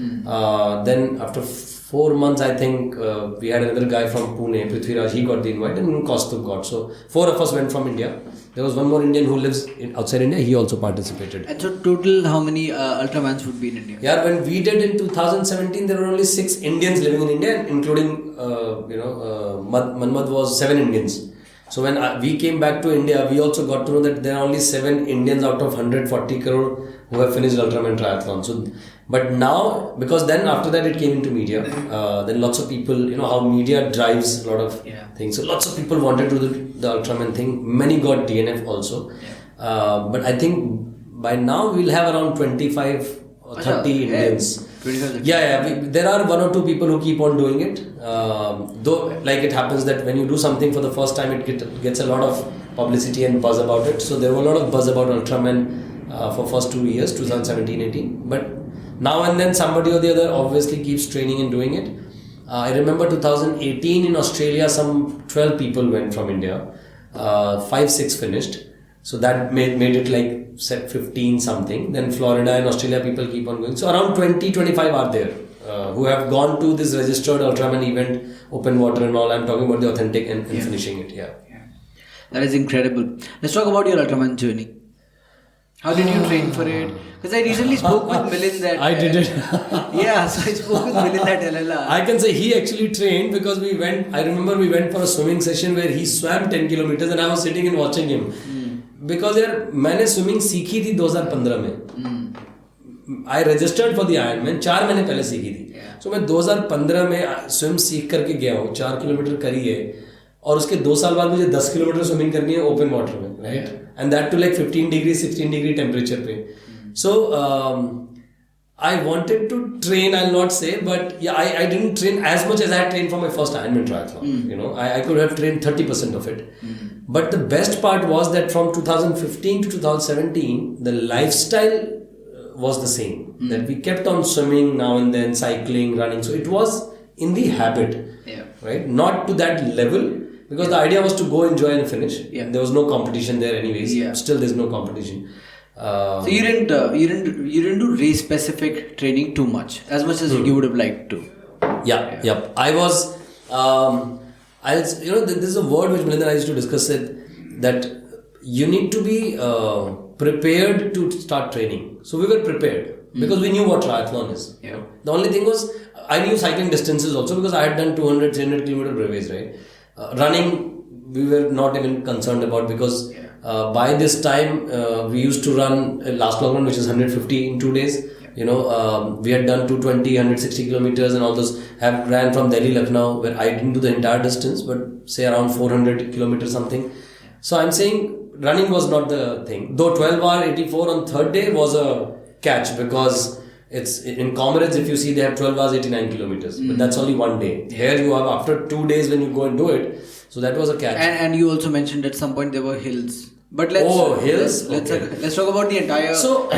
Then after 4 months, I think we had another guy from Pune, Prithviraj, he got the invite, and Kaustubh got. So 4 of us went from India. There was one more Indian who lives outside India. He also participated. And so total, how many Ultramans would be in India? Yeah, when we did in 2017, there were only 6 Indians living in India, including Manmad was 7 Indians. So when we came back to India, we also got to know that there are only 7 Indians out of 140 crore who have finished Ultraman triathlon. So, but now, because then after that it came into media, then lots of people, how media drives a lot of things. So lots of people wanted to do the Ultraman thing. Many got DNF also. But I think by now we'll have around 25 or 30 Indians. There are 1 or 2 people who keep on doing it. Though, like it happens that when you do something for the first time, it gets a lot of publicity and buzz about it. So there were a lot of buzz about Ultraman for first 2 years, 2017-18. But now and then somebody or the other obviously keeps training and doing it. I remember 2018 in Australia, some 12 people went from India. 5-6 finished. So that made it like set 15 something. Then Florida and Australia people keep on going. So around 20-25 are there who have gone to this registered Ultraman event, open water and all. I'm talking about the authentic and finishing it. Yeah. That is incredible. Let's talk about your Ultraman journey. How did you train for it? Because I recently spoke with Milind that... I did it. So I spoke with Milind at LLR. I can say he actually trained because I remember we went for a swimming session where he swam 10 kilometers and I was sitting and watching him. Because मैंने swimming सीखी थी 2015 में. I registered for the Ironman 4 महीने पहले सीखी थी. So मैं 2015 में स्विम सीख करके गया हूँ. 4 किलोमीटर करी है और उसके 2 साल बाद मुझे 10 किलोमीटर स्विमिंग करनी है ओपन वाटर में, right? And that to like 15 degree 16 degree temperature पे. So I wanted to train, I'll not say, but I didn't train as much as I had trained for my first Ironman triathlon. I could have trained 30% of it. But the best part was that from 2015 to 2017, the lifestyle was the same. That we kept on swimming now and then, cycling, running. So it was in the habit, right? Not to that level, because the idea was to go enjoy and finish. There was no competition there anyways. Still there's no competition. So you didn't do race specific training too much as you would have liked to. I was this is a word which Milind and I used to discuss it, that you need to be prepared to start training. So we were prepared because we knew what triathlon is. The only thing was I knew cycling distances also because I had done 200, 300 kilometer breveys, right? Running we were not even concerned about because by this time we used to run last long run, which is 150 in 2 days. We had done 220, 160 kilometers and all those. Have ran from Delhi, Lucknow, where I didn't do the entire distance, but say around 400 kilometers something. So I'm saying running was not the thing. Though 12 hour 84 on third day was a catch because it's in Comrades, if you see, they have 12 hours 89 kilometers, but that's only 1 day. Here you have after 2 days when you go and do it. So that was a catch. And you also mentioned at some point there were hills. But let's talk about the entire... So,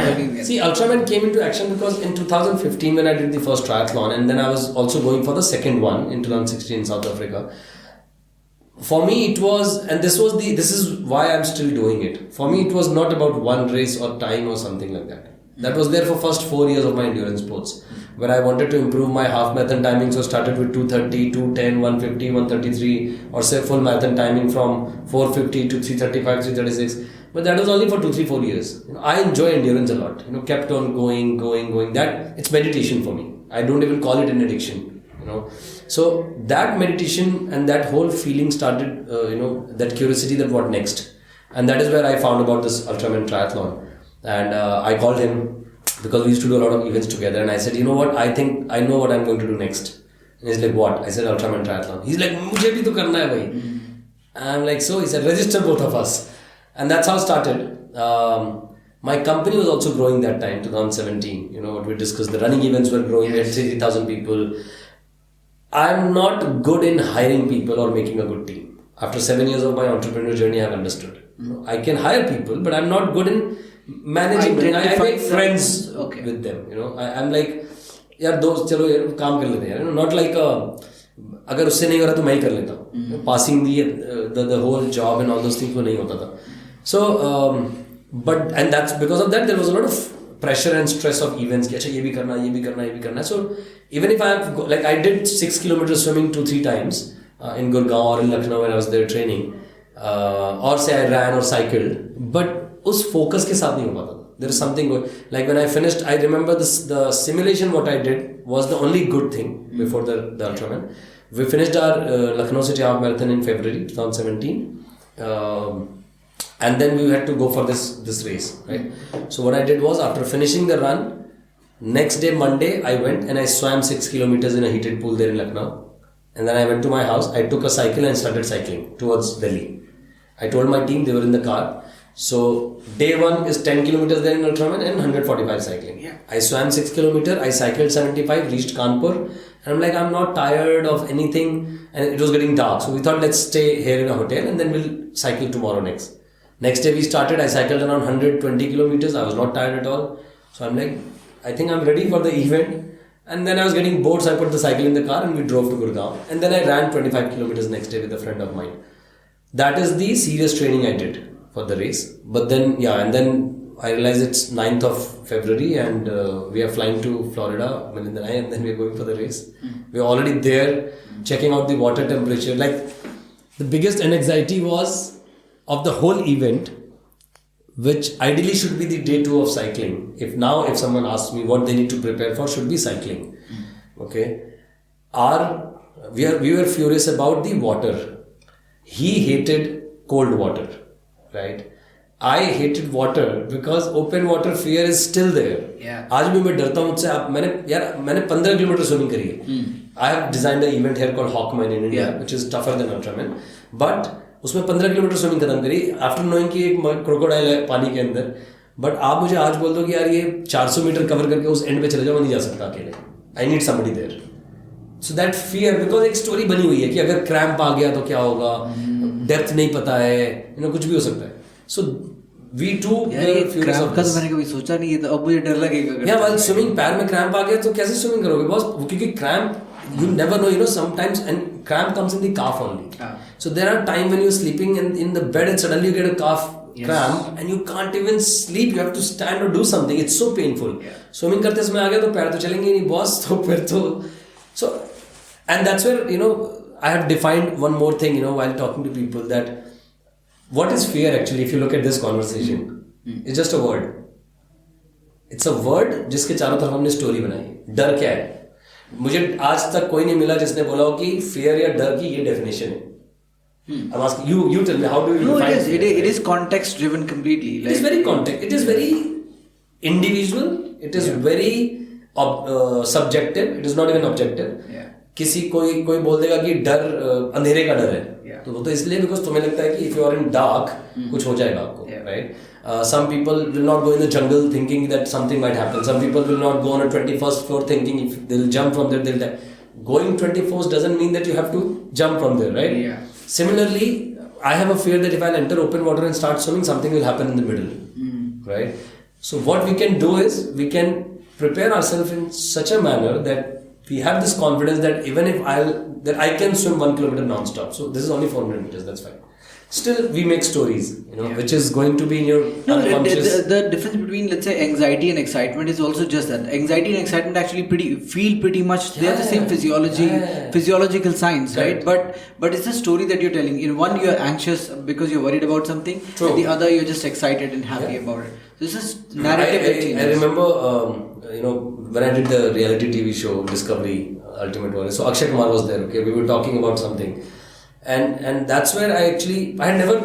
see, Ultraman came into action because in 2015 when I did the first triathlon, and then I was also going for the second one in 2016 in South Africa. For me it was, and this is why I'm still doing it. For me it was not about one race or time or something like that. That was there for first 4 years of my endurance sports, where I wanted to improve my half marathon timing. So started with 230, 210, 150, 133, or say full marathon timing from 450 to 335, 336. But that was only for 2, 3, 4 years. I enjoy endurance a lot. Kept on going. That it's meditation for me. I don't even call it an addiction. So that meditation and that whole feeling started. That curiosity that what next, and that is where I found about this Ultraman triathlon. And I called him because we used to do a lot of events together. And I said, you know what? I think I know what I'm going to do next. And he's like, what? I said, Ultraman triathlon. He's like, मुझे भी तो करना है भाई. And I'm like, so he said, register both of us. And that's how it started. My company was also growing that time, 2017. You know what we discussed, the running events were growing at 30,000 people. I'm not good in hiring people or making a good team. After 7 years of my entrepreneurial journey, I've understood. I can hire people, but I'm not good in managing them. I make friends with them. You know, I'm like, यार दोस्त चलो यार काम कर लेते हैं यार. Not like अगर उससे नहीं हो रहा तो मैं ही कर लेता हूँ. Passing the whole job and all those things वो नहीं होता था. So but and that's because of that there was a lot of pressure and stress of events. कि अच्छा ये भी करना, ये भी करना, ये भी करना. So even if I did 6 kilometers swimming 2-3 times in Gurgaon or in Lucknow when I was there training, or say I ran or cycled, but उस focus के साथ नहीं हो पाता. There is something good. Like when I finished, I remember the simulation what I did was the only good thing before the Ultraman. We finished our Lucknow City Half Marathon in February 2017. And then we had to go for this race, right? So what I did was after finishing the run, next day Monday I went and I swam 6 kilometers in a heated pool there in Lucknow. And then I went to my house. I took a cycle and started cycling towards Delhi. I told my team, they were in the car. So day 1 is 10 kilometers there in Ultraman and 145 cycling. Yeah. I swam 6 kilometers. I cycled 75, reached Kanpur. And I'm like, I'm not tired of anything. And it was getting dark. So we thought, let's stay here in a hotel and then we'll cycle tomorrow next. Next day we started. I cycled around 120 kilometers. I was not tired at all. So I'm like, I think I'm ready for the event. And then I was getting bored. So I put the cycle in the car and we drove to Gurgaon. And then I ran 25 kilometers next day with a friend of mine. That is the serious training I did for the race. But then, and then I realized it's 9th of February and we are flying to Florida, and then we're going for the race. We're already there, checking out the water temperature. Like, the biggest anxiety was of the whole event, which ideally should be the day 2 of cycling. If someone asks me what they need to prepare for, should be cycling. Okay. We were furious about the water. He hated cold water. Right? I hated water because open water fear is still there. Yeah. आज भी मैं डरता हूँ मुझसे. मैंने 15 kilometre swimming करी है. I have designed an event here called Hawkman in India, which is tougher than Ultraman. But उसमें 15 किलोमीटर स्विमिंग खत्म करी. After knowing कि एक क्रोकोडाइल है पानी के अंदर. But आप मुझे आज बोल दो कि यार ये 400 मीटर कवर करके उस एंड पे चले जाओ, मैं नहीं जा सकता अकेले. I need somebody there. So that fear, because एक स्टोरी बनी हुई है कि अगर क्रैम्प आ गया तो क्या होगा, डेप्थ नहीं पता है, कुछ भी हो सकता है. So we too were furious of this. मैंने कभी सोचा नहीं है, तो अब मुझे डर लगेगा. Yeah, while swimming पैर में क्रैम्प आ गया तो कैसे स्विमिंग करोगे बॉस? क्योंकि cramp you never know, sometimes, and cramp comes in the calf only. So there are times when you're sleeping in the bed and suddenly you get a calf cramp and you can't even sleep. You have to stand or do something. It's so painful. Swimming करते समय आ गया तो पैर तो चलेंगे नहीं boss, तो फिर तो so, and that's where I have defined one more thing while talking to people, that what is fear actually. If you look at this conversation, it's just a word. It's a word जिसके चारों तरफ हमने story बनाई. डर क्या है? मुझे आज तक कोई नहीं मिला जिसने बोला हो कि fear या डर की ये definition है. I'm asking you tell me, how do you define it? It is context driven completely. It is very context. It is very individual. It is very subjective. It is not even objective. किसी कोई बोल देगा कि डर अंधेरे का डर है, तो वो तो इसलिए बिकॉज तुम्हें लगता है कि if you are in dark कुछ हो जाएगा आपको, right? Some people will not go in the jungle thinking that something might happen. Some people will not go on a 21st floor thinking if they'll jump from there they'll die. Going 24th doesn't mean that you have to jump from there, right? Similarly, I have a fear that if I'll enter open water and start swimming, something will happen in the middle, right? So what we can do is we can prepare ourselves in such a manner that we have this confidence that even if I can swim 1 kilometer non-stop. So this is only 400 meters, that's fine. Still, we make stories, which is going to be in your unconscious. The difference between, let's say, anxiety and excitement is also just that. Anxiety and excitement actually feel pretty much, they are the same physiological signs, right? But it's the story that you're telling. In one, you're anxious because you're worried about something. True. And the other, you're just excited and happy about it. This is narrative. I remember, when I did the reality TV show Discovery Ultimate Warrior. So Akshay Kumar was there. Okay, we were talking about something. And that's where I had never,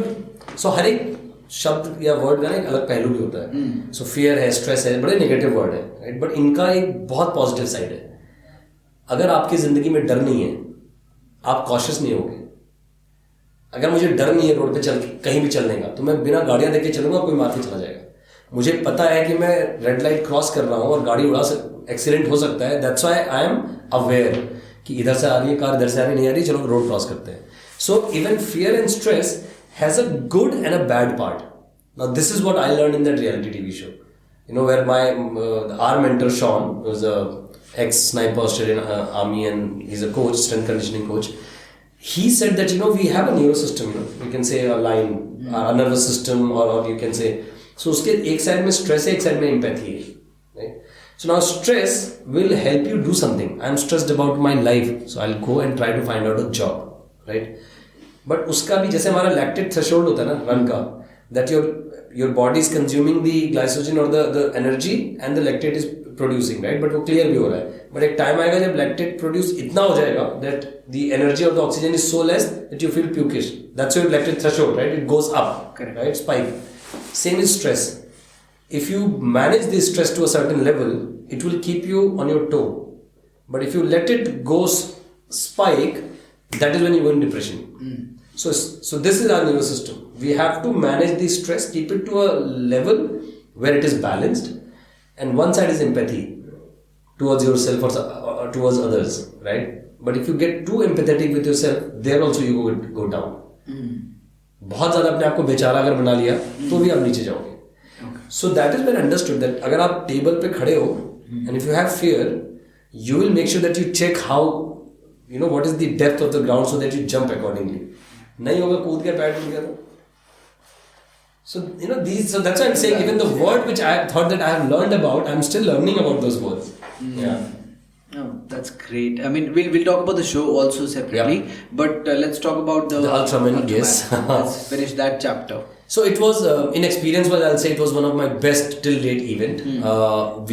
so हर एक शब्द या word का एक अलग पहलू भी होता है. So fear है, stress है, बड़े नेगेटिव वर्ड है, right? But इनका एक बहुत पॉजिटिव साइड है. अगर आपकी जिंदगी में डर नहीं है, आप कॉशियस नहीं होगे. अगर मुझे डर नहीं है रोड पे कहीं भी चलने का, तो मैं बिना गाड़ियां देख के चलूंगा, कोई मार के चला जाएगा. मुझे पता है कि मैं रेड लाइट क्रॉस कर रहा हूँ और गाड़ी एक्सीडेंट हो सकता है. That's why I am aware कि इधर से आ रही है कार, इधर से आ रही नहीं आ रही, चलो रोड क्रॉस करते हैं. So even fear and stress has a good and a bad part. Now this is what I learn in that reality TV show. You know, where our mentor Sean, who's a ex-sniper Australian army, and he's a coach, strength conditioning coach. He said that, you know, we have a nervous system, you know, you can say a line, a nervous system, or you can say, so उसके एक side में stress है, एक side में empathy है, right? So now stress will help you do something. I'm stressed about my life, so I'll go and try to find out a job, right? But उसका भी जैसे हमारा lactate threshold होता है ना run का, that your body is consuming the glycogen or the energy and the lactate is producing, right? But वो clear भी हो रहा है. But एक time आएगा जब lactate produce इतना हो जाएगा that the energy of the oxygen is so less that you feel pukish. That's your lactate threshold, right? It goes up, correct, right? Spike. Same is stress. If you manage this stress to a certain level, it will keep you on your toe. But if you let it go spike, that is when you go in depression. So this is our nervous system. We have to manage the stress, keep it to a level where it is balanced, and one side is empathy towards yourself or towards others, right? But if you get too empathetic with yourself, there also you go down. बहुत ज़्यादा अपने आप को बेचारा अगर बना लिया तो भी आप नीचे जाओगे. So that is when I understood that अगर आप टेबल पे खड़े हो and if you have fear, you will make sure that you check how, you know, what is the depth of the ground so that you jump accordingly. नहीं होगा कूद के पैर टूट गया तो. So you know so that's why I'm saying even the word which I thought that I have learned about, I'm still learning about those words. Yeah. Oh, that's great. I mean, we'll talk about the show also separately, but let's talk about the Ultraman. Yes. Let's finish that chapter. So it was in experience wise, I'll say it was one of my best till date event.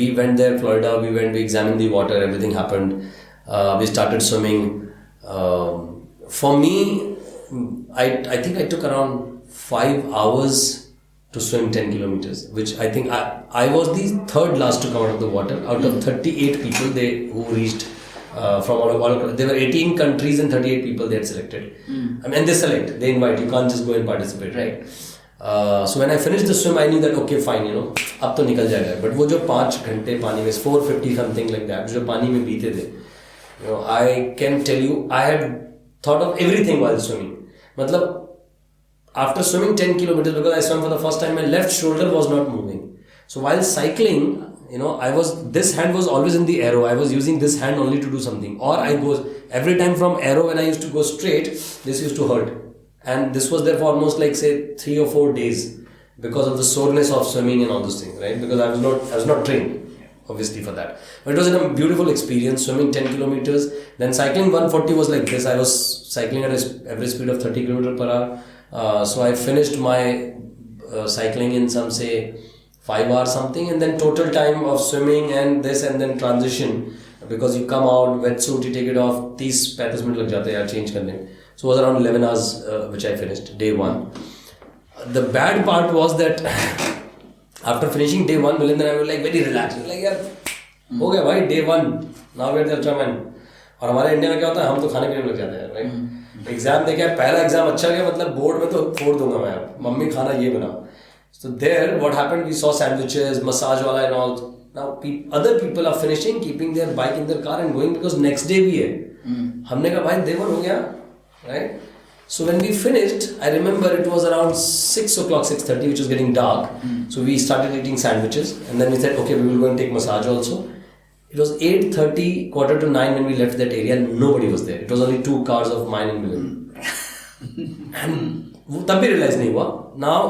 We went there, Florida. We examined the water. Everything happened. We started swimming. For me, I think I took around 5 hours to swim 10 kilometers, which I think I was the third last to come out of the water out of 38 people who reached from all there were 18 countries and 38 people they had selected. I mean, they select, they invite, you can't just go and participate, right? So when I finished the swim, I knew that okay, fine, you know, अब तो निकल जाएगा. But वो जो 5 घंटे पानी में 450 something like that जो पानी में बीते थे, you know, I can tell you I had thought of everything while swimming. मतलब after swimming 10 kilometers, because I swam for the first time, my left shoulder was not moving. So while cycling, you know, this hand was always in the arrow. I was using this hand only to do something. Or every time from arrow when I used to go straight, this used to hurt. And this was there for almost like say 3 or 4 days because of the soreness of swimming and all those things, right? Because I was not trained, obviously, for that. But it was a beautiful experience, swimming 10 kilometers. Then cycling 140 was like this. I was cycling at an average speed of 30 kilometers per hour. So I finished my cycling in some say 5 hours something, and then total time of swimming and this and then transition, because you come out wetsuit, you take it off, 30-35 minutes लग जाते हैं यार change करने. So it was around 11 hours which I finished day 1. The bad part was that after finishing day 1, Milinder and I were like very relaxed, like यार हो गया भाई day 1, now we're the Ultraman. और हमारे India में क्या होता है, हम तो खाने पीने में लग जाते हैं, राइट? एग्जाम देखे, पहला एग्जाम अच्छा गया मतलब बोर्ड में तो फोड़ दूंगा मैं, मम्मी खाना ये बना. So there what happened, we saw sandwiches, massage wala and all. Now other people are finishing, keeping their bike in their car and going because next day भी है. हमने कहा भाई day 1 हो गया, right? So when we finished, I remember it was around 6 o'clock, 6:30, which was getting dark. So we started eating sandwiches and then we said okay, we will go and take massage also. It was 8:30, 8:45 when we left that area and nobody was there. It was only 2 cars of mine and Milan. And तब भी realize नहीं हुआ. Now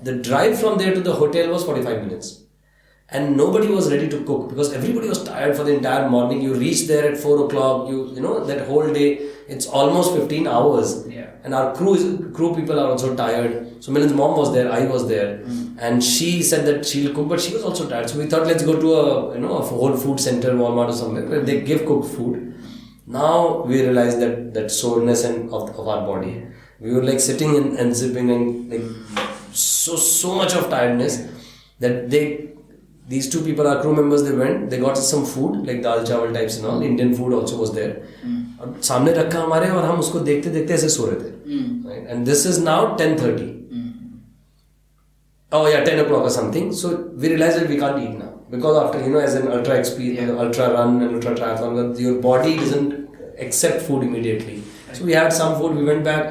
the drive from there to the hotel was 45 minutes. And nobody was ready to cook because everybody was tired for the entire morning. You reach there at 4 o'clock, you know, that whole day, it's almost 15 hours. Yeah. And our crew people are also tired. So Milan's mom was there, I was there. And she said that she'll cook, but she was also tired. So we thought let's go to a whole food center, Walmart or somewhere where they give cooked food. Now we realized that soreness of our body. We were like sitting and zipping and like so much of tiredness that these 2 people, our crew members, they got some food like dal chawal types and all. Indian food also was there. और सामने रखा हमारे और हम उसको देखते देखते ऐसे सो रहे थे, right? And this is now 10:30. Oh yeah, 10 o'clock or something. So we realized that we can't eat now because after as an ultra experience, ultra run and ultra triathlon, your body doesn't accept food immediately. Right. So we had some food. We went back,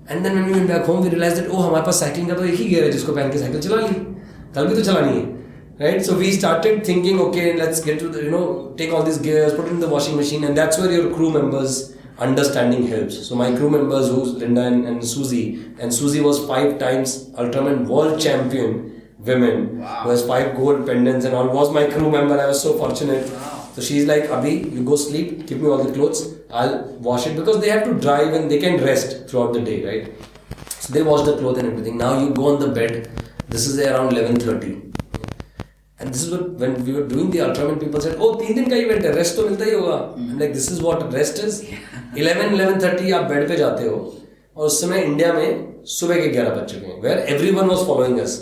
and then when we went back home, we realized that हमारे पास cycling का तो एक ही gear है जिसको पहन के cycle चला ली, कल भी तो चलानी है. Right, so we started thinking, okay, let's get to take all these gears, put it in the washing machine, and that's where your crew members' understanding helps. So my crew members, who's Linda and Susie, and Susie was 5 times Ultraman world champion women, who has 5 gold pendants and all, was my crew member. I was so fortunate. Wow. So she's like, Abhi, you go sleep, give me all the clothes, I'll wash it, because they have to drive and they can rest throughout the day, right? So they wash the clothes and everything. Now you go on the bed. This is around 11:30. And this is what, when we were doing the Ultraman, people said, oh, 3 दिन का event है, rest तो मिलता ही होगा. I'm like, this is what rest is. 11:30 आप bed पे जाते हो, और उस समय इंडिया में सुबह के 11 बज चुके हैं, where everyone was following us.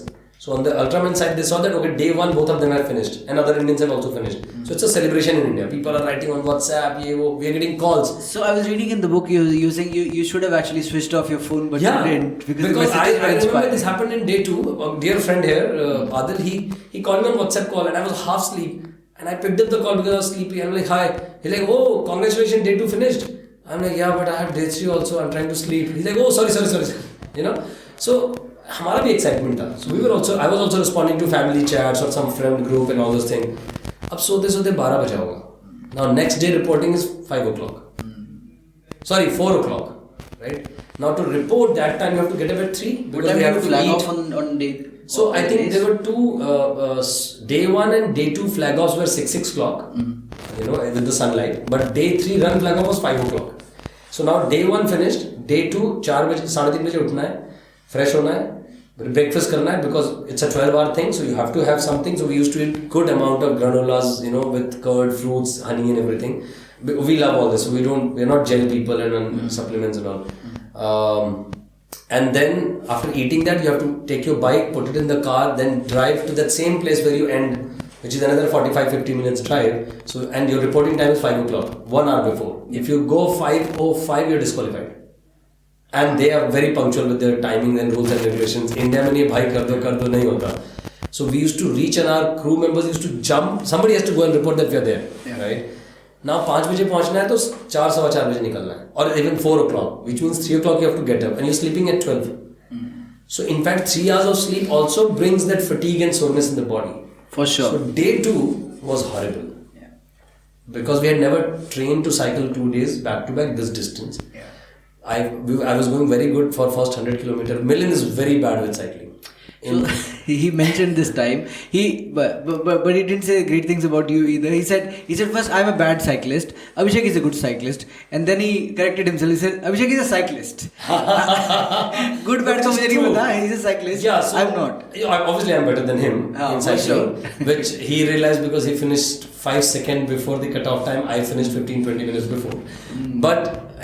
So on the Ultraman side, they saw that, okay, day 1, both of them have finished, and other Indians have also finished. So it's a celebration in India. People are writing on WhatsApp, we are getting calls. So I was reading in the book, you saying you should have actually switched off your phone, but you didn't. Because I remember this happened in day 2. A dear friend here, Adil, he called me on WhatsApp call, and I was half asleep. And I picked up the call because I was sleepy. I'm like, hi. He's like, oh, congratulations, day 2 finished. I'm like, yeah, but I have day 3 also. I'm trying to sleep. He's like, oh, sorry. So हमारा भी excitement था. So I was also responding to family chats or some friend group and all those things. अब सोते 12 बजा होगा. Now next day reporting is 5 o'clock. Sorry, 4 o'clock. Right? Now to report that time you have to get up at 3 because we have to flag eat. Off on day. So I think there were 2 day 1 and day 2 flag offs were 6 o'clock. With the sunlight. But day 3 run flag off was 5 o'clock. So now day 1 finished. Day 2 4 बजे 3:30 बजे उठना है. Fresh होना है. Breakfast करना है because it's a 12-hour thing, so you have to have something. So we used to eat good amount of granolas, with curd, fruits, honey, and everything. We love all this. We're not gel people and on supplements and all. And then after eating that, you have to take your bike, put it in the car, then drive to that same place where you end, which is another 45-50 minutes drive. So and your reporting time is 5 o'clock, 1 hour before. If you go 5:05, you're disqualified. And they are very punctual with their timing and rules and regulations. India में नहीं भाई कर दो नहीं होता. So we used to reach and our crew members used to jump. Somebody has to go and report that we are there, right? Now 5 बजे पहुंचना है तो 4-4:15 बजे निकलना है, or even 4 o'clock, which means 3 o'clock you have to get up, and you're sleeping at 12. So in fact 3 hours of sleep also brings that fatigue and soreness in the body. For sure. So day 2 was horrible. Because we had never trained to cycle 2 days back to back this distance. I was going very good for first 100 kilometers. Milind is very bad with cycling. So he mentioned this time. But he didn't say great things about you either. He said first, I'm a bad cyclist. Abhishek is a good cyclist. And then he corrected himself. He said Abhishek is a cyclist. Good bad का मुझे नहीं पता. He's a cyclist. Yeah, so I'm not. Obviously, I'm better than him in cycling, which he realized because he finished 5 seconds before the cutoff time. I finished 15-20 minutes before. But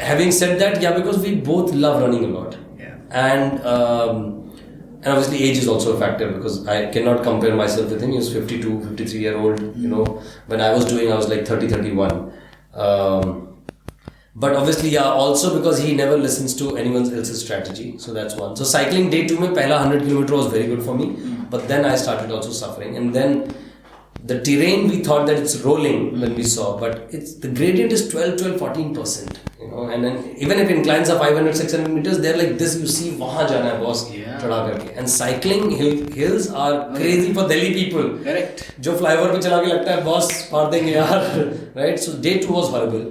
having said that, because we both love running a lot. And obviously age is also a factor because I cannot compare myself with him. He was 52, 53-year-old. When I was doing, I was like 30, 31. But obviously, also because he never listens to anyone else's strategy. So that's one. So cycling day 2 mein pehla 100 km was very good for me. But then I started also suffering. And then the terrain, we thought that it's rolling when we saw, but the gradient is 12-14%. And then even if inclines are 500-600 meters, they're like this. You see, wahan jana hai boss, chada karke. And cycling hills are crazy for Delhi people. Correct. Jo flyover pe chala ke lagta hai boss, paar denge yaar. Right. So day 2 was horrible.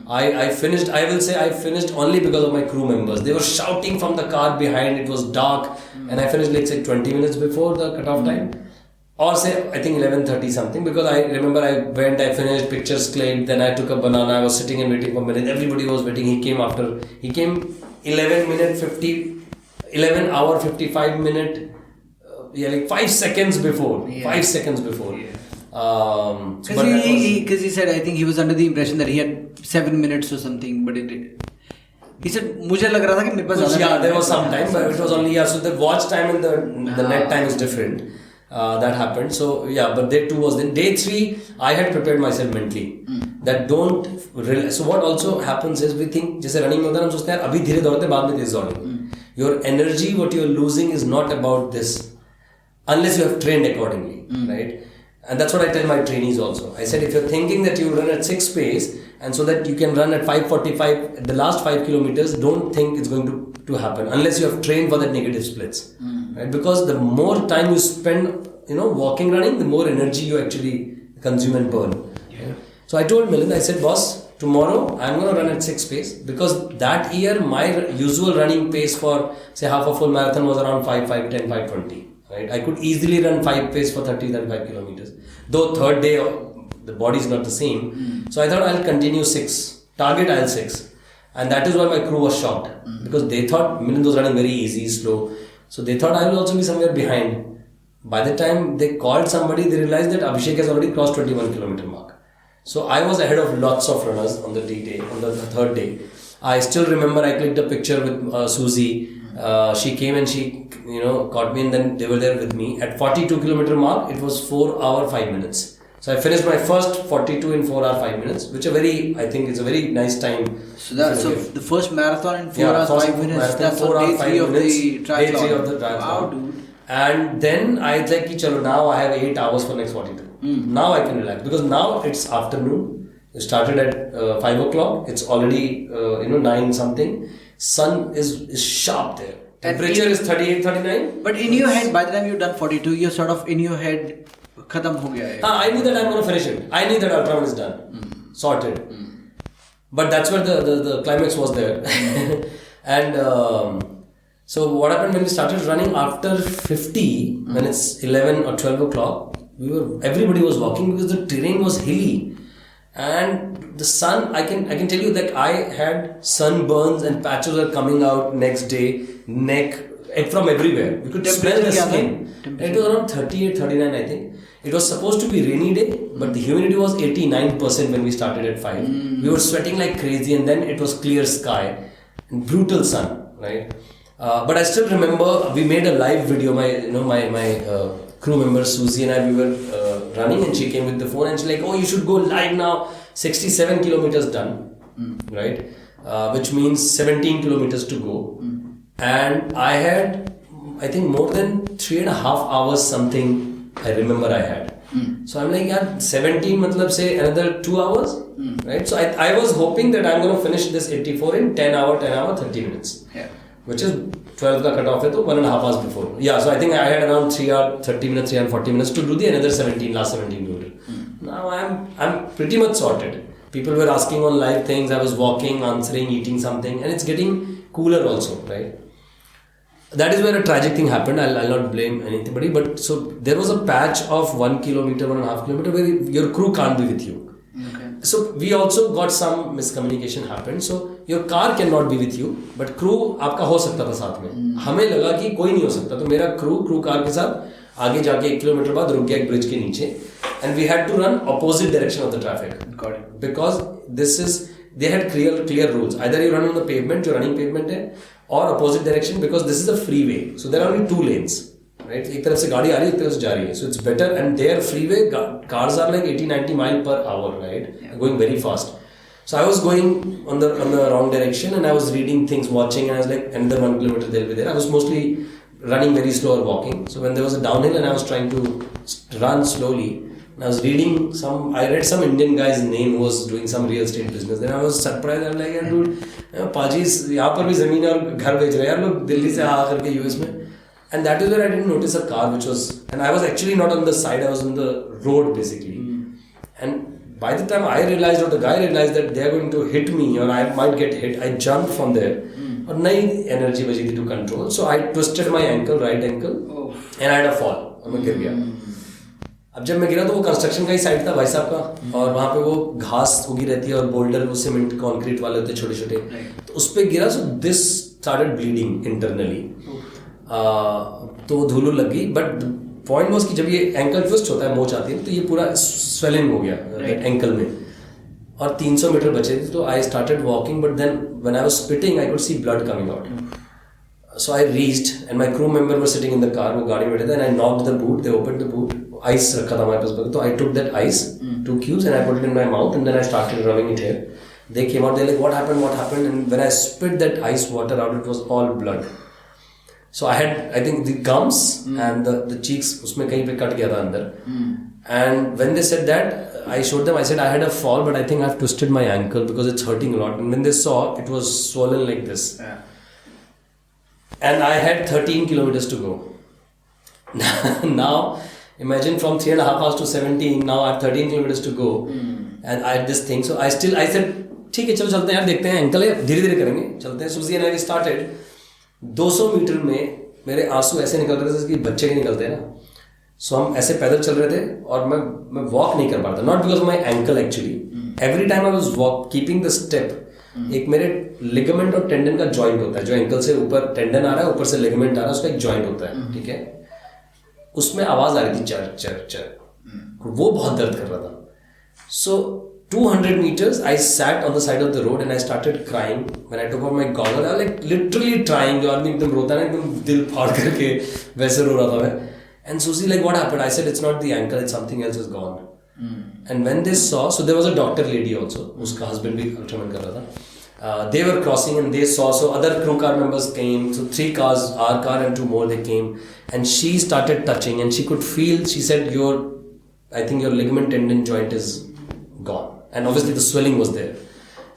I finished. I will say I finished only because of my crew members. They were shouting from the car behind. It was dark, and I finished like say 20 minutes before the cutoff time. Or say, I think 11:30 something, because I remember I went, I finished, pictures claimed, then I took a banana, I was sitting and waiting for a minute, everybody was waiting, he came 11 hour 55 minute, like 5 seconds before, 5 seconds before. Because he said, I think he was under the impression that he had 7 minutes or something, but he said, मुझे लग रहा था कि मेरे पास ज़्यादा time. There was some time, but it was only, so the watch time and the net time is different. That happened. So but day 2 was then. Day 3, I had prepared myself mentally. that don't realize. So what also happens is we think, जैसे running में होता है हम सोचते हैं अभी धीरे दौड़ते बाद में तेज दौड़ेंगे. Your energy, what you're losing is not about this unless you have trained accordingly, right? And that's what I tell my trainees also. I said if you're thinking that you run at 6 pace and so that you can run at 5:45 at the last 5 kilometers, don't think it's going to happen unless you have trained for that negative splits, right? Because the more time you spend, walking, running, the more energy you actually consume and burn. Yeah. So I told Milind, I said, boss, tomorrow I'm going to run at 6 pace because that year my usual running pace for say half a full marathon was around 5, 5:10, 5:20. Right? I could easily run 5 pace for 30-35 kilometers. Though third day the body is not the same. So I thought I'll continue 6. Target I'll 6. And that is why my crew was shocked. Because they thought Milind was running very easy, slow. So they thought I will also be somewhere behind. By the time they called somebody, they realized that Abhishek has already crossed 21 kilometer mark. So I was ahead of lots of runners on the third day. I still remember I clicked a picture with Susie. She came and she caught me and then they were there with me. At 42 kilometer mark, it was 4 hours 5 minutes. So I finished my first 42 in 4 hours 5 minutes, which I think it's a very nice time. So the first marathon in 4 hours 5 minutes. That's on day 3 of the triathlon. Day 3 of the triathlon. Wow, dude. And then I was like, chalo, now I have 8 hours for next 42. Now I can relax because now it's afternoon. It started at 5 o'clock. It's already 9 something. Sun is sharp there. Temperature is 38, 39. But in your head, by the time you've done 42, you're sort of in your head, khatam ho gaya hai. I knew that I'm going to finish it. I knew that Ultraman is done. Sorted. But that's where the climax was there. And so what happened when we started running after 50, when it's 11 or 12 o'clock, everybody was walking because the terrain was hilly. And the sun, I can tell you that I had sunburns and patches were coming out next day, neck, from everywhere. You could smell the skin. It was around 38, 39 I think. It was supposed to be rainy day, but the humidity was 89% when we started at 5. We were sweating like crazy and then it was clear sky and brutal sun, right? But I still remember we made a live video. My crew member Susie and I, we were running and she came with the phone and she's like, oh, you should go live now. 67 kilometers done, right? Which means 17 kilometers to go. And I had, I think, more than 3.5 hours something I remember I had. So I'm like, yeah, 17 matlab say another 2 hours, right? So I was hoping that I'm going to finish this 84 in 10 hour, 30 minutes. Yeah. Which is 12 ka cut off hai to 1.5 hours before. Yeah, so I think I had around 3 hours, 30 minutes, 3 hours, 40 minutes to do the another 17, last 17 kilometers. Now I'm pretty much sorted. People were asking on live things. I was walking, answering, eating something, and it's getting cooler also, right? That is where a tragic thing happened. I'll not blame anybody, but so there was a patch of 1 kilometer, 1.5 kilometer where your crew can't be with you. Okay. So we also got some miscommunication happened. So your car cannot be with you, but crew आपका हो सकता था साथ में. हमें लगा कि कोई नहीं हो सकता, तो मेरा crew कार के साथ आगे जाके 1 किलोमीटर बाद रुक गया एक ब्रिज के नीचे. And we had to run opposite direction of the traffic. Got it. Because they had clear rules. Either you run on the pavement, जो running pavement है, or opposite direction because this is a freeway. So there are only 2 lanes, right? एक तरफ से गाड़ी आ रही है, एक तरफ से जा रही है. So it's better. And their freeway cars are like 80-90 miles per hour, right? Yeah. Going very fast. So I was going on the wrong direction and I was reading things, watching, and I was like, another 1 kilometer they'll be there. I was mostly running very slow or walking. So when there was a downhill and I was trying to run slowly. I was reading I read some Indian guy's name who was doing some real estate business. Then I was surprised. I'm like, dude, Pajis, यहाँ पर भी ज़मीन और घर बेच रहे हैं यार लोग दिल्ली से आ करके US में. And that is where I didn't notice a car which was, and I was actually not on the side, I was on the road basically. And by the time I realized or the guy realized that they are going to hit me or I might get hit, I jumped from there. और नई energy बची थी to control. So I twisted my ankle, right ankle, and I had a fall. और मैं गिर गया. अब जब मैं गिरा तो वो कंस्ट्रक्शन का ही साइड था भाई साहब का और वहाँ पे वो घास उगी रहती है और बोल्डर वो सीमेंट कंक्रीट वाले होते हैं छोटे छोटे तो उस पे गिरा. So this started bleeding internally. तो धूल लग गई. बट पॉइंट वाज कि जब ये एंकल ट्विस्ट होता है मोच आती है तो ये पूरा स्वेलिंग हो गया एंकल में और 300 मीटर बचे थे. तो I started walking but then when I was spitting I could see blood coming out. So I reached and my crew member was sitting in the car. वो गाड़ी में बैठे थे and I knocked the boot. They opened the boot. Ice रखा था हमारे पास तो I took that ice 2 cubes, and I put it in my mouth, and then I started rubbing it here. They came out, they're like, what happened? And when I spit that ice water out, it was all blood. So I think the gums and the cheeks, usme kahin pe cut gaya tha andar. And when they said that, I showed them, I said I had a fall, but I think I've twisted my ankle because it's hurting a lot. And when they saw, it was swollen like this. Yeah. And I had 13 kilometers to go. Now, imagine from 3.5 hours to 17, now I have 13 kilometers to go. And I had this thing. So I said, ठीक है चलो चलते हैं यार, देखते हैं, uncle है धीरे धीरे करेंगे, चलते हैं. सुजी एंड आई स्टार्टेड. 200 मीटर में मेरे आंसू ऐसे निकल रहे थे जैसे कि बच्चे के निकलते हैं ना. सो हम ऐसे पैदल चल रहे थे और मैं वॉक नहीं कर पा रहा था. Not because of my ankle actually. Every time I was walk keeping the step. एक मेरे लिगामेंट और टेंडन का जॉइंट होता है, जो एंकल से ऊपर टेंडन आ रहा है, ऊपर से लिगामेंट आ रहा है, उसका एक जॉइंट होता है, ठीक है. उसमें आवाज आ रही थी चर चर चर, वो बहुत दर्द कर रहा था. सो 200 meters, I sat on the side of the road and I started crying. When I took off my goggles, I was like literally trying. जो आदमी एकदम रोता है ना, एकदम दिल फाड़ करके वैसे रो रहा था मैं. And Susie like, what happened? I said it's not the ankle, it's something else is gone. And when they saw, so there was a doctor lady also, उसका husband भी Ultraman कर रहा था. They were crossing and they saw, so other crew car members came. So 3 cars, our car and 2 more, they came. And she started touching and she could feel. She said, I think your ligament tendon joint is gone. And obviously the swelling was there.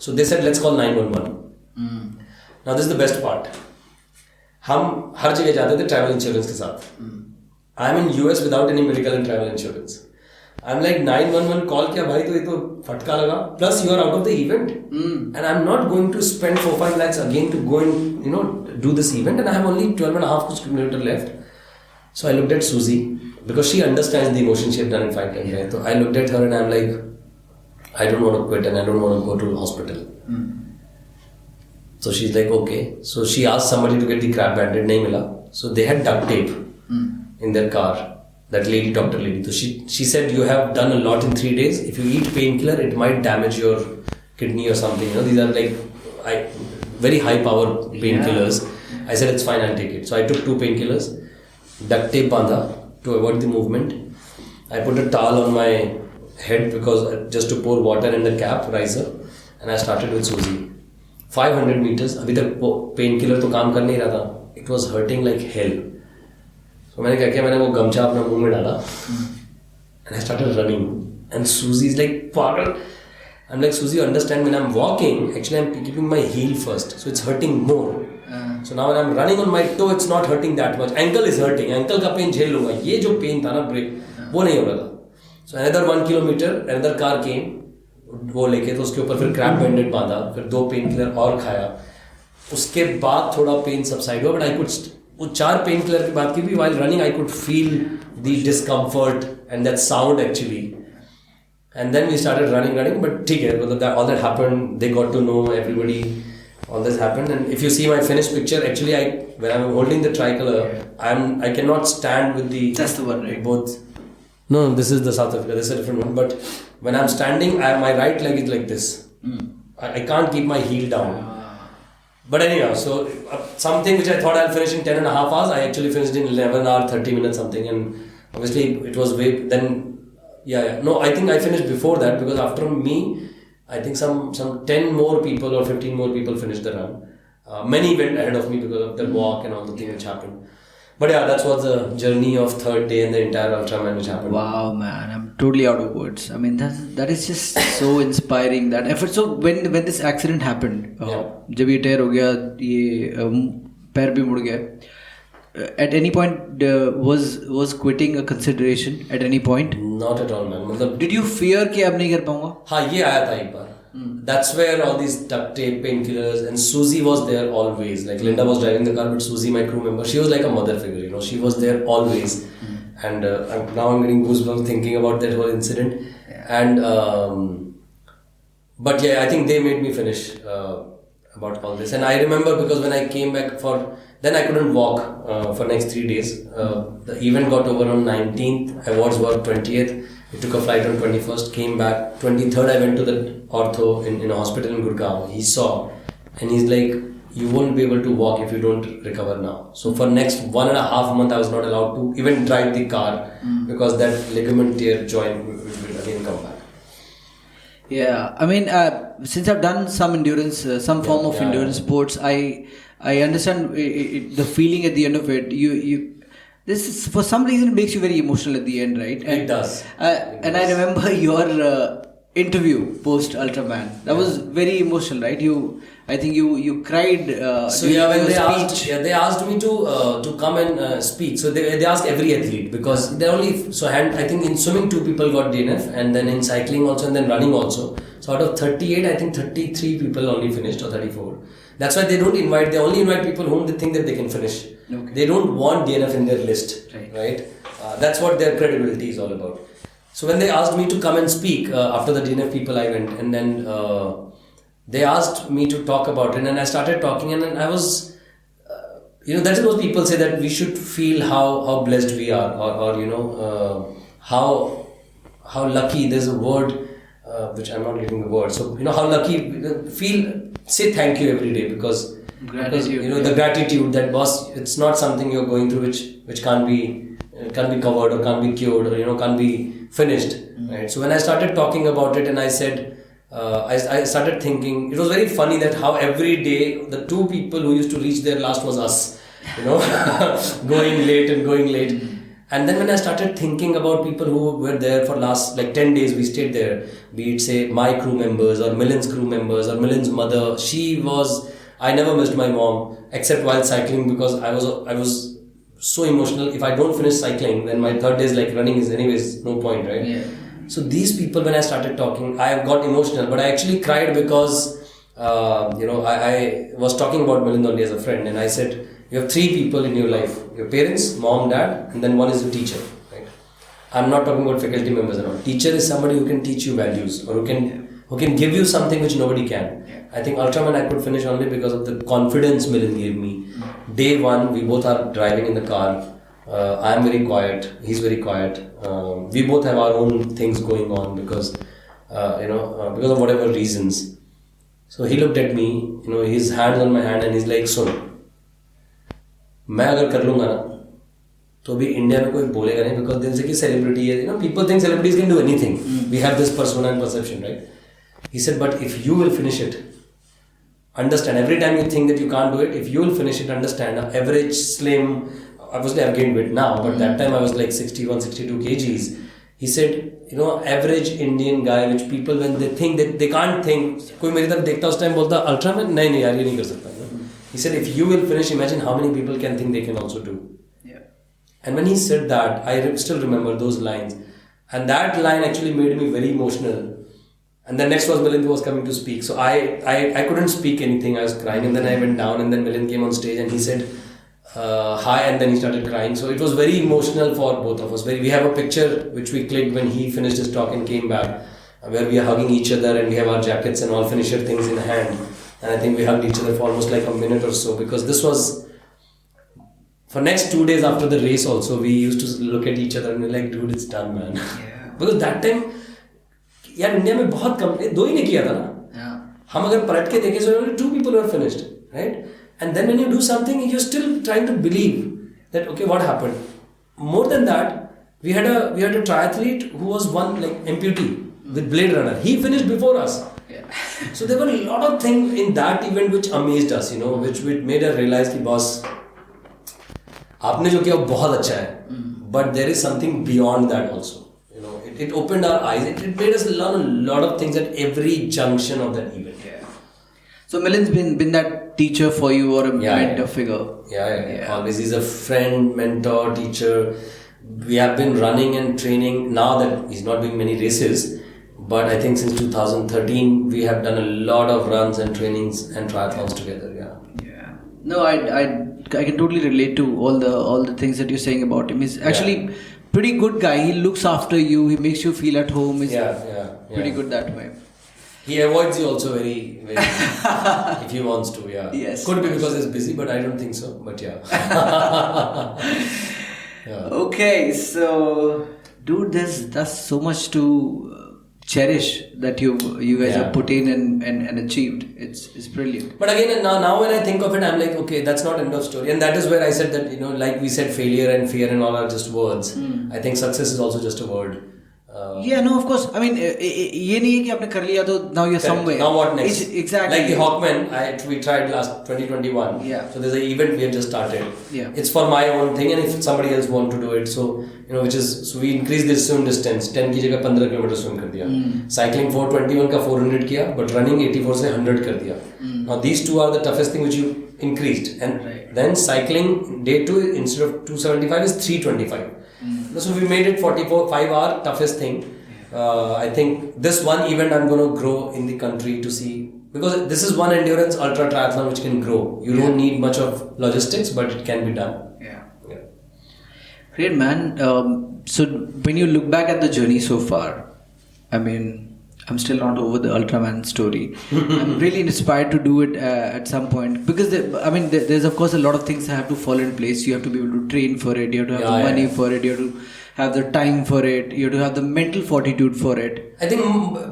So they said, let's call 911. Now this is the best part. हम हर जगह जाते थे travel insurance के साथ. I'm in US without any medical and travel insurance. I'm like 911 call किया भाई, तो ये तो फटका लगा. Plus you are out of the event. And I'm not going to spend 4-5 lakhs again to go and do this event. And I have only 12.5 kilometers left. So I looked at Susie because she understands the emotion she had done in 5 times. Right? So I looked at her and I'm like, I don't want to quit and I don't want to go to the hospital. So she's like, okay. So she asked somebody to get the crab bandage. Nahi mila. So they had duct tape in their car. That lady, doctor lady. So she said, you have done a lot in 3 days. If you eat painkiller, it might damage your kidney or something. These are like very high power painkillers. Yeah. I said, it's fine, I'll take it. So I took 2 painkillers. Duct tape bandha to avoid the movement. I put a towel on my head because just to pour water in the cap riser, and I started with Susie. 500 meters. अभी तक painkiller तो काम कर नहीं रहा था. It was hurting like hell. So मैंने क्या किया, मैंने वो गमछा अपना मुंह में डाला and I started running. And Susie is like पागल. I'm like, Susie, you understand, when I'm walking, actually I'm keeping my heel first, so it's hurting more. So now when I'm running on my toe, it's not hurting that much. Ankle is hurting. Ankle का pain झेल लूँगा. ये जो pain था ना break, वो नहीं हो रहा था. So another 1 kilometer, another car came. वो लेके तो उसके ऊपर फिर क्रैप बैंडेड बांधा, फिर 2 पेन किलर और खाया. उसके बाद थोड़ा पेन सबसाइड हुआ, बट आई कुड, वो 4 पेन किलर की बात की भी, while running I could feel the discomfort and that sound actually. And then we started running, but ठीक है, मतलब all that happened, they got to know everybody, all this happened. And if you see my finished picture, actually when I'm holding the tricolor, I cannot stand with the, that's the one, right? Both. No, this is the South Africa, this is a different one. But when I'm standing, my right leg is like this. I can't keep my heel down. But anyhow, so something which I thought I'll finish in 10.5 hours, I actually finished in 11 hours, 30 minutes something. And obviously it was way, then, yeah. No, I think I finished before that because after me, I think some 10 more people or 15 more people finished the run. Many went ahead of me because of the walk and all the things which happened. But yeah, that's what the journey of 3rd day and the entire Ultraman which happened. Wow, man, I'm totally out of words. I mean, that is just so inspiring, that effort. So when this accident happened, जब ये tear हो गया, ये पैर भी मुड़ गया, at any point was quitting a consideration at any point? Not at all, man. मतलब did you fear कि अब नहीं कर पाऊंगा? हाँ, ये आया था एक बार. That's where all these duct tape, painkillers, and Susie was there always. Like Linda was driving the car, but Susie, my crew member, she was like a mother figure. She was there always. And now I'm getting goosebumps thinking about that whole incident. Yeah. And but yeah, I think they made me finish about all this. And I remember because when I came back then I couldn't walk for next 3 days. The event got over on 19th. Awards were 20th. I took a flight on 21st, came back. 23rd, I went to the ortho in a hospital in Gurgaon. He saw and he's like, you won't be able to walk if you don't recover now. So for next 1.5 months, I was not allowed to even drive the car because that ligament tear joint will again come back. Yeah, I mean, since I've done some endurance, some form of endurance sports, I understand the feeling at the end of it. This is, for some reason, it makes you very emotional at the end, right? And, It does. And I remember your interview post Ultraman. That was very emotional, right? I think you cried. So during when your speech. they asked me to come and speak. So they ask every athlete because they're only I think in swimming 2 people got DNF, and then in cycling also, and then running also. So out of 38, I think 33 people only finished, or 34. That's why they don't invite. They only invite people whom they think that they can finish. Okay. They don't want DNF in their list, right? That's what their credibility is all about. So when they asked me to come and speak after the DNF people, I went, and then they asked me to talk about it, and I started talking, and then I was, that is what people say, that we should feel how blessed we are, or how lucky. There's a word which I'm not getting the word. So how lucky. Say thank you every day because the gratitude that boss. It's not something you're going through which can't be covered or can't be cured or can't be finished. Right. So when I started talking about it, and I said. I started thinking, it was very funny that how every day the 2 people who used to reach there last was us, going late. And then when I started thinking about people who were there for last 10 days, we stayed there, be it say my crew members or Milin's crew members or Milin's mother. I never missed my mom except while cycling because I was so emotional. If I don't finish cycling, then my third day is like running is anyways no point, right? Yeah. So these people, when I started talking, I got emotional, but I actually cried because, I was talking about Milind only as a friend, and I said, you have 3 people in your life, your parents, mom, dad, and then one is the teacher, right? I'm not talking about faculty members and all. Teacher is somebody who can teach you values, or who can give you something which nobody can. Yeah. I think Ultraman I could finish only because of the confidence Milind gave me. Day 1, we both are driving in the car. I am very quiet. He's very quiet. We both have our own things going on because of whatever reasons. So he looked at me. His hands on my hand, and he's like, "सुन, मैं अगर कर लूँगा ना, तो भी India में कोई बोलेगा नहीं because दिल से कि celebrity है. People think celebrities can do anything. We have this persona and perception, right?" He said, "But if you will finish it, understand. Every time you think that you can't do it, if you will finish it, understand. Average slim." Obviously I've gained weight now, but that time I was like 61, 62 kgs. He said, average Indian guy, which people when they think that they can't think, कोई मेरी तरफ देखता उस time बोलता Ultraman नहीं यार ये नहीं कर सकता. He said, if you will finish, imagine how many people can think they can also do. Yeah. And when he said that, I still remember those lines, and that line actually made me very emotional. And then next was Milind who was coming to speak, so I couldn't speak anything. I was crying, and then I went down, and then Milind came on stage, and he said. Hi, and then he started crying. So it was very emotional for both of us. We have a picture which we clicked when he finished his talk and came back, where we are hugging each other, and we have our jackets and all finisher things in hand. And I think we hugged each other for almost like a minute or so, because this was for next 2 days after the race. Also, we used to look at each other and we're like, dude, it's done, man. Yeah. Because that time, यार India में बहुत कम 2 ही ने किया था ना. Yeah. हम अगर पलट के देखें, so only 2 people were finished, right? And then when you do something, you're still trying to believe that okay, what happened? More than that, we had a triathlete who was one amputee with Blade Runner. He finished before us. Yeah. So there were a lot of things in that event which amazed us, which made us realize कि boss, आपने जो किया बहुत अच्छा है. But there is something beyond that also. It opened our eyes. It made us learn a lot of things at every junction of that event. Yeah. So Milind's been that teacher for you, or a mentor figure? Yeah. Always. He's a friend, mentor, teacher. We have been running and training. Now that he's not doing many races, but I think since 2013 we have done a lot of runs and trainings and triathlons together. Yeah. No, I can totally relate to all the things that you're saying about him. He's actually pretty good guy. He looks after you. He makes you feel at home. He's pretty good that way. He avoids you also very, very if he wants to, yeah. Yes. Could be because he's busy, but I don't think so. But yeah. Okay, so dude, that's so much to cherish that you guys have put in and achieved. It's brilliant. But again, now when I think of it, I'm like, okay, that's not end of story. And that is where I said that, like we said, failure and fear and all are just words. I think success is also just a word. Yeah, no, of course. I mean, ये नहीं है कि आपने कर लिया तो now you're somewhere. Now what next? Exactly. Like the Hawkman, we tried last 2021. Yeah. So there's an event we have just started. Yeah. It's for my own thing, and if somebody else want to do it, so so we increase the swim distance. 10 की जगह 15 kilometre swim कर दिया. Cycling 421 का 400 किया, but running 84 से 100 कर दिया. Now these two are the toughest thing which you increased, and then cycling day 2 instead of 275 is 325. So we made it 5-hour toughest thing. I think this one event I'm going to grow in the country to see, because this is one endurance ultra triathlon which can grow. You don't need much of logistics, but it can be done. Yeah. Great, man. So when you look back at the journey so far, I mean, I'm still not over the Ultraman story. I'm really inspired to do it at some point, because there's of course a lot of things that have to fall in place. You have to be able to train for it. You have to have the money for it. You have to have the time for it. You have to have the mental fortitude for it. I think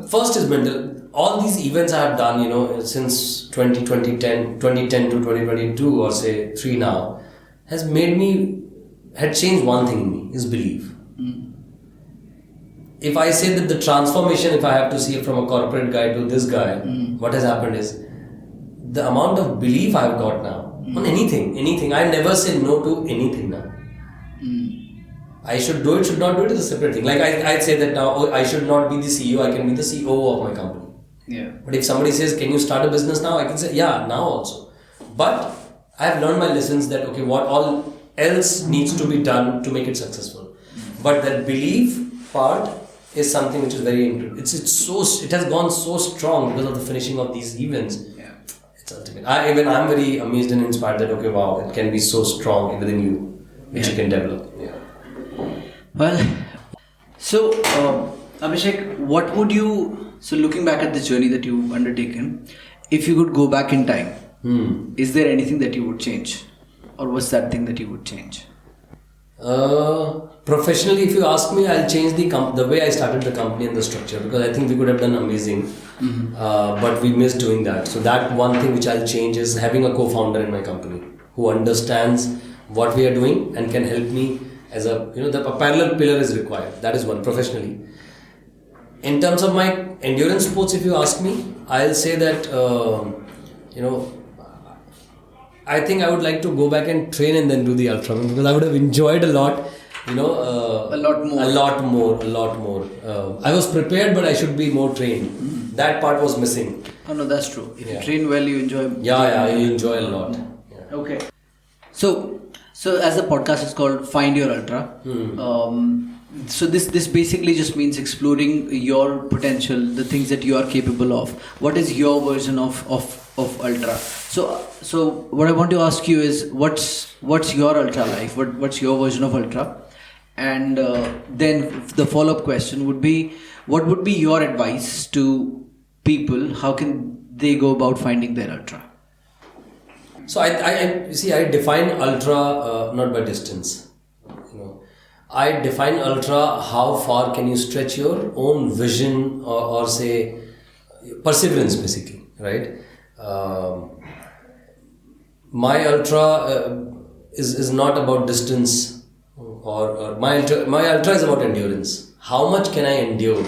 first is mental. All these events I have done, since 2010 to 2022, or say 3 now, had changed one thing in me, is belief. If I say that the transformation, if I have to see it from a corporate guy to this guy, what has happened is the amount of belief I've got now on anything. I never say no to anything now. I should do it, should not do it is a separate thing. Like I'd say that now, I should not be the CEO, I can be the CEO of my company. Yeah. But if somebody says, can you start a business now? I can say, yeah, now also. But I have learned my lessons that, okay, what all else needs to be done to make it successful. But that belief part is something which is very it has gone so strong because of the finishing of these events. Yeah. It's ultimate. I'm very amazed and inspired that, okay, wow, it can be so strong within you, which you can develop. Yeah. Well, so Abhishek, so looking back at the journey that you've undertaken, if you could go back in time, is there anything that you would change, or what's that thing that you would change? Professionally, if you ask me, I'll change the way I started the company and the structure, because I think we could have done amazing, but we missed doing that. So that one thing which I'll change is having a co-founder in my company who understands what we are doing and can help me as a parallel pillar is required. That is one, professionally. In terms of my endurance sports, if you ask me, I'll say that I think I would like to go back and train and then do the Ultraman, because I would have enjoyed a lot. A lot more. I was prepared, but I should be more trained. That part was missing. Oh no, that's true. If you train well, you enjoy. Yeah, you enjoy a lot. Yeah. Okay. So as the podcast is called Find Your Ultra, so this basically just means exploring your potential, the things that you are capable of. What is your version of ultra? So what I want to ask you is, what's your ultra life? What's your version of ultra? And then the follow-up question would be, what would be your advice to people? How can they go about finding their ultra? So I define ultra not by distance. I define ultra, how far can you stretch your own vision or say perseverance, basically, right? My ultra is not about distance, or my ultra is about endurance. How much can I endure?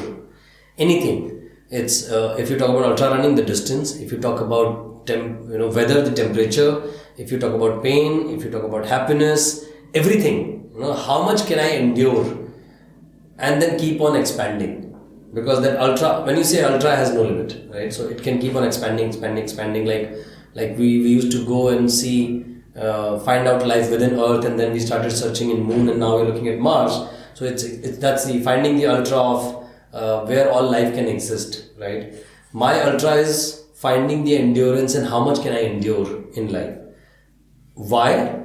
Anything. It's if you talk about ultra running, the distance. If you talk about weather, the temperature. If you talk about pain, if you talk about happiness, everything. How much can I endure, and then keep on expanding, because that ultra, when you say ultra, has no limit, right? So it can keep on expanding. Like we used to go and see, find out life within Earth, and then we started searching in Moon, and now we're looking at Mars. So that's the finding the ultra of where all life can exist, right? My ultra is finding the endurance and how much can I endure in life. Why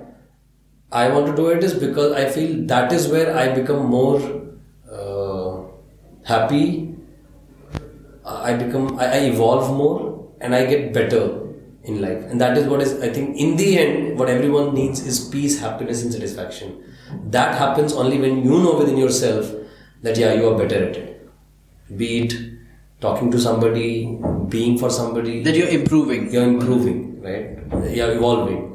I want to do it is because I feel that is where I become more happy. I evolve more, and I get better in life. And that is what is, I think, in the end, what everyone needs is peace, happiness, and satisfaction. That happens only when you know within yourself that you are better at it. Be it talking to somebody, being for somebody. That you're improving. You're improving, right? You're evolving,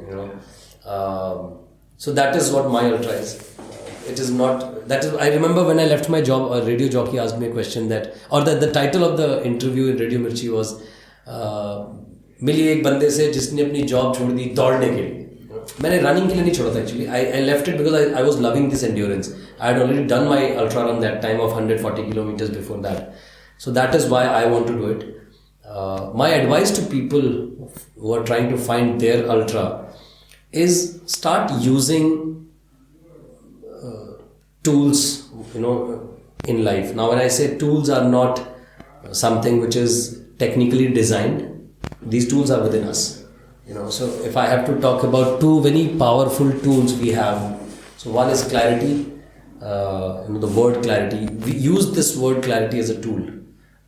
So that is what my ultra is. it is not. That is. I remember when I left my job, a radio jockey asked me a question that, or the title of the interview in Radio Mirchi was, मिली एक बंदे से जिसने अपनी job छोड़ दी दौड़ने के लिए. मैंने रनिंग के लिए नहीं छोड़ा था actually. I left it because I was loving this endurance. I had already done my ultra run that time of 140 kilometers before that. So that is why I want to do it. My advice to people who are trying to find their ultra is start using tools, in life. Now when I say tools are not something which is technically designed, these tools are within us. So if I have to talk about two very powerful tools we have, so one is clarity, the word clarity. We use this word clarity as a tool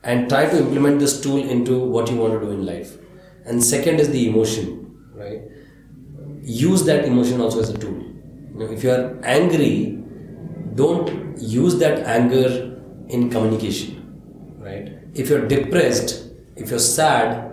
and try to implement this tool into what you want to do in life. And second is the emotion, right? Use that emotion also as a tool. If you are angry, don't use that anger in communication, right? If you're depressed, if you're sad,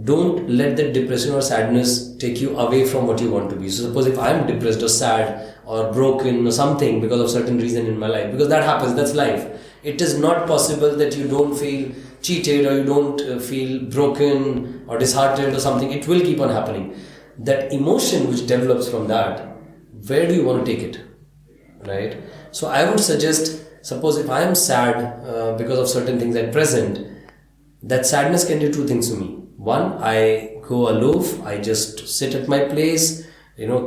don't let that depression or sadness take you away from what you want to be. So suppose if I'm depressed or sad or broken or something because of certain reason in my life, because that happens, that's life. It is not possible that you don't feel cheated or you don't feel broken or disheartened or something. It will keep on happening. That emotion which develops from that, where do you want to take it, right? So I would suggest, suppose if I am sad because of certain things at present, that sadness can do two things to me. One, I go aloof, I just sit at my place,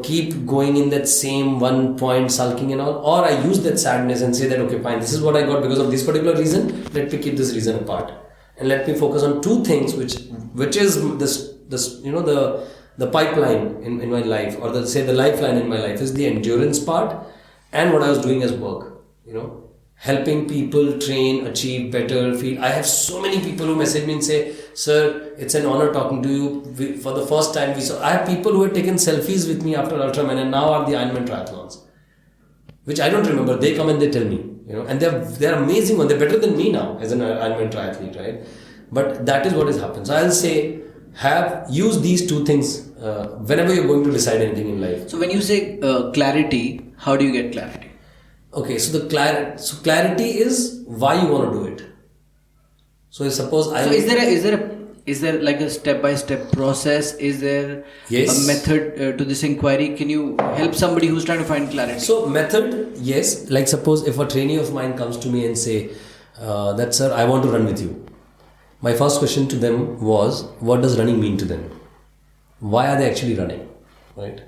keep going in that same one point, sulking and all, or I use that sadness and say that, okay, fine, this is what I got because of this particular reason, let me keep this reason apart. And let me focus on two things which is this the pipeline in my life, or the lifeline in my life is the endurance part and what I was doing as work, helping people train, achieve better, feel. I have so many people who message me and say, sir, it's an honor talking to you. For the first time, I have people who have taken selfies with me after Ultraman and now are the Ironman triathlons, which I don't remember. They come and they tell me, and they're amazing one. They're better than me now as an Ironman triathlete, right? But that is what has happened. So I'll say, use these two things whenever you're going to decide anything in life. So when you say clarity, how do you get clarity? Okay, so clarity is why you want to do it. So suppose is there like a step-by-step process? Is there yes. a method to this inquiry? Can you help somebody who's trying to find clarity? So method, yes. Like suppose if a trainee of mine comes to me and say, that sir, I want to run with you. My first question to them was, what does running mean to them? Why are they actually running, right?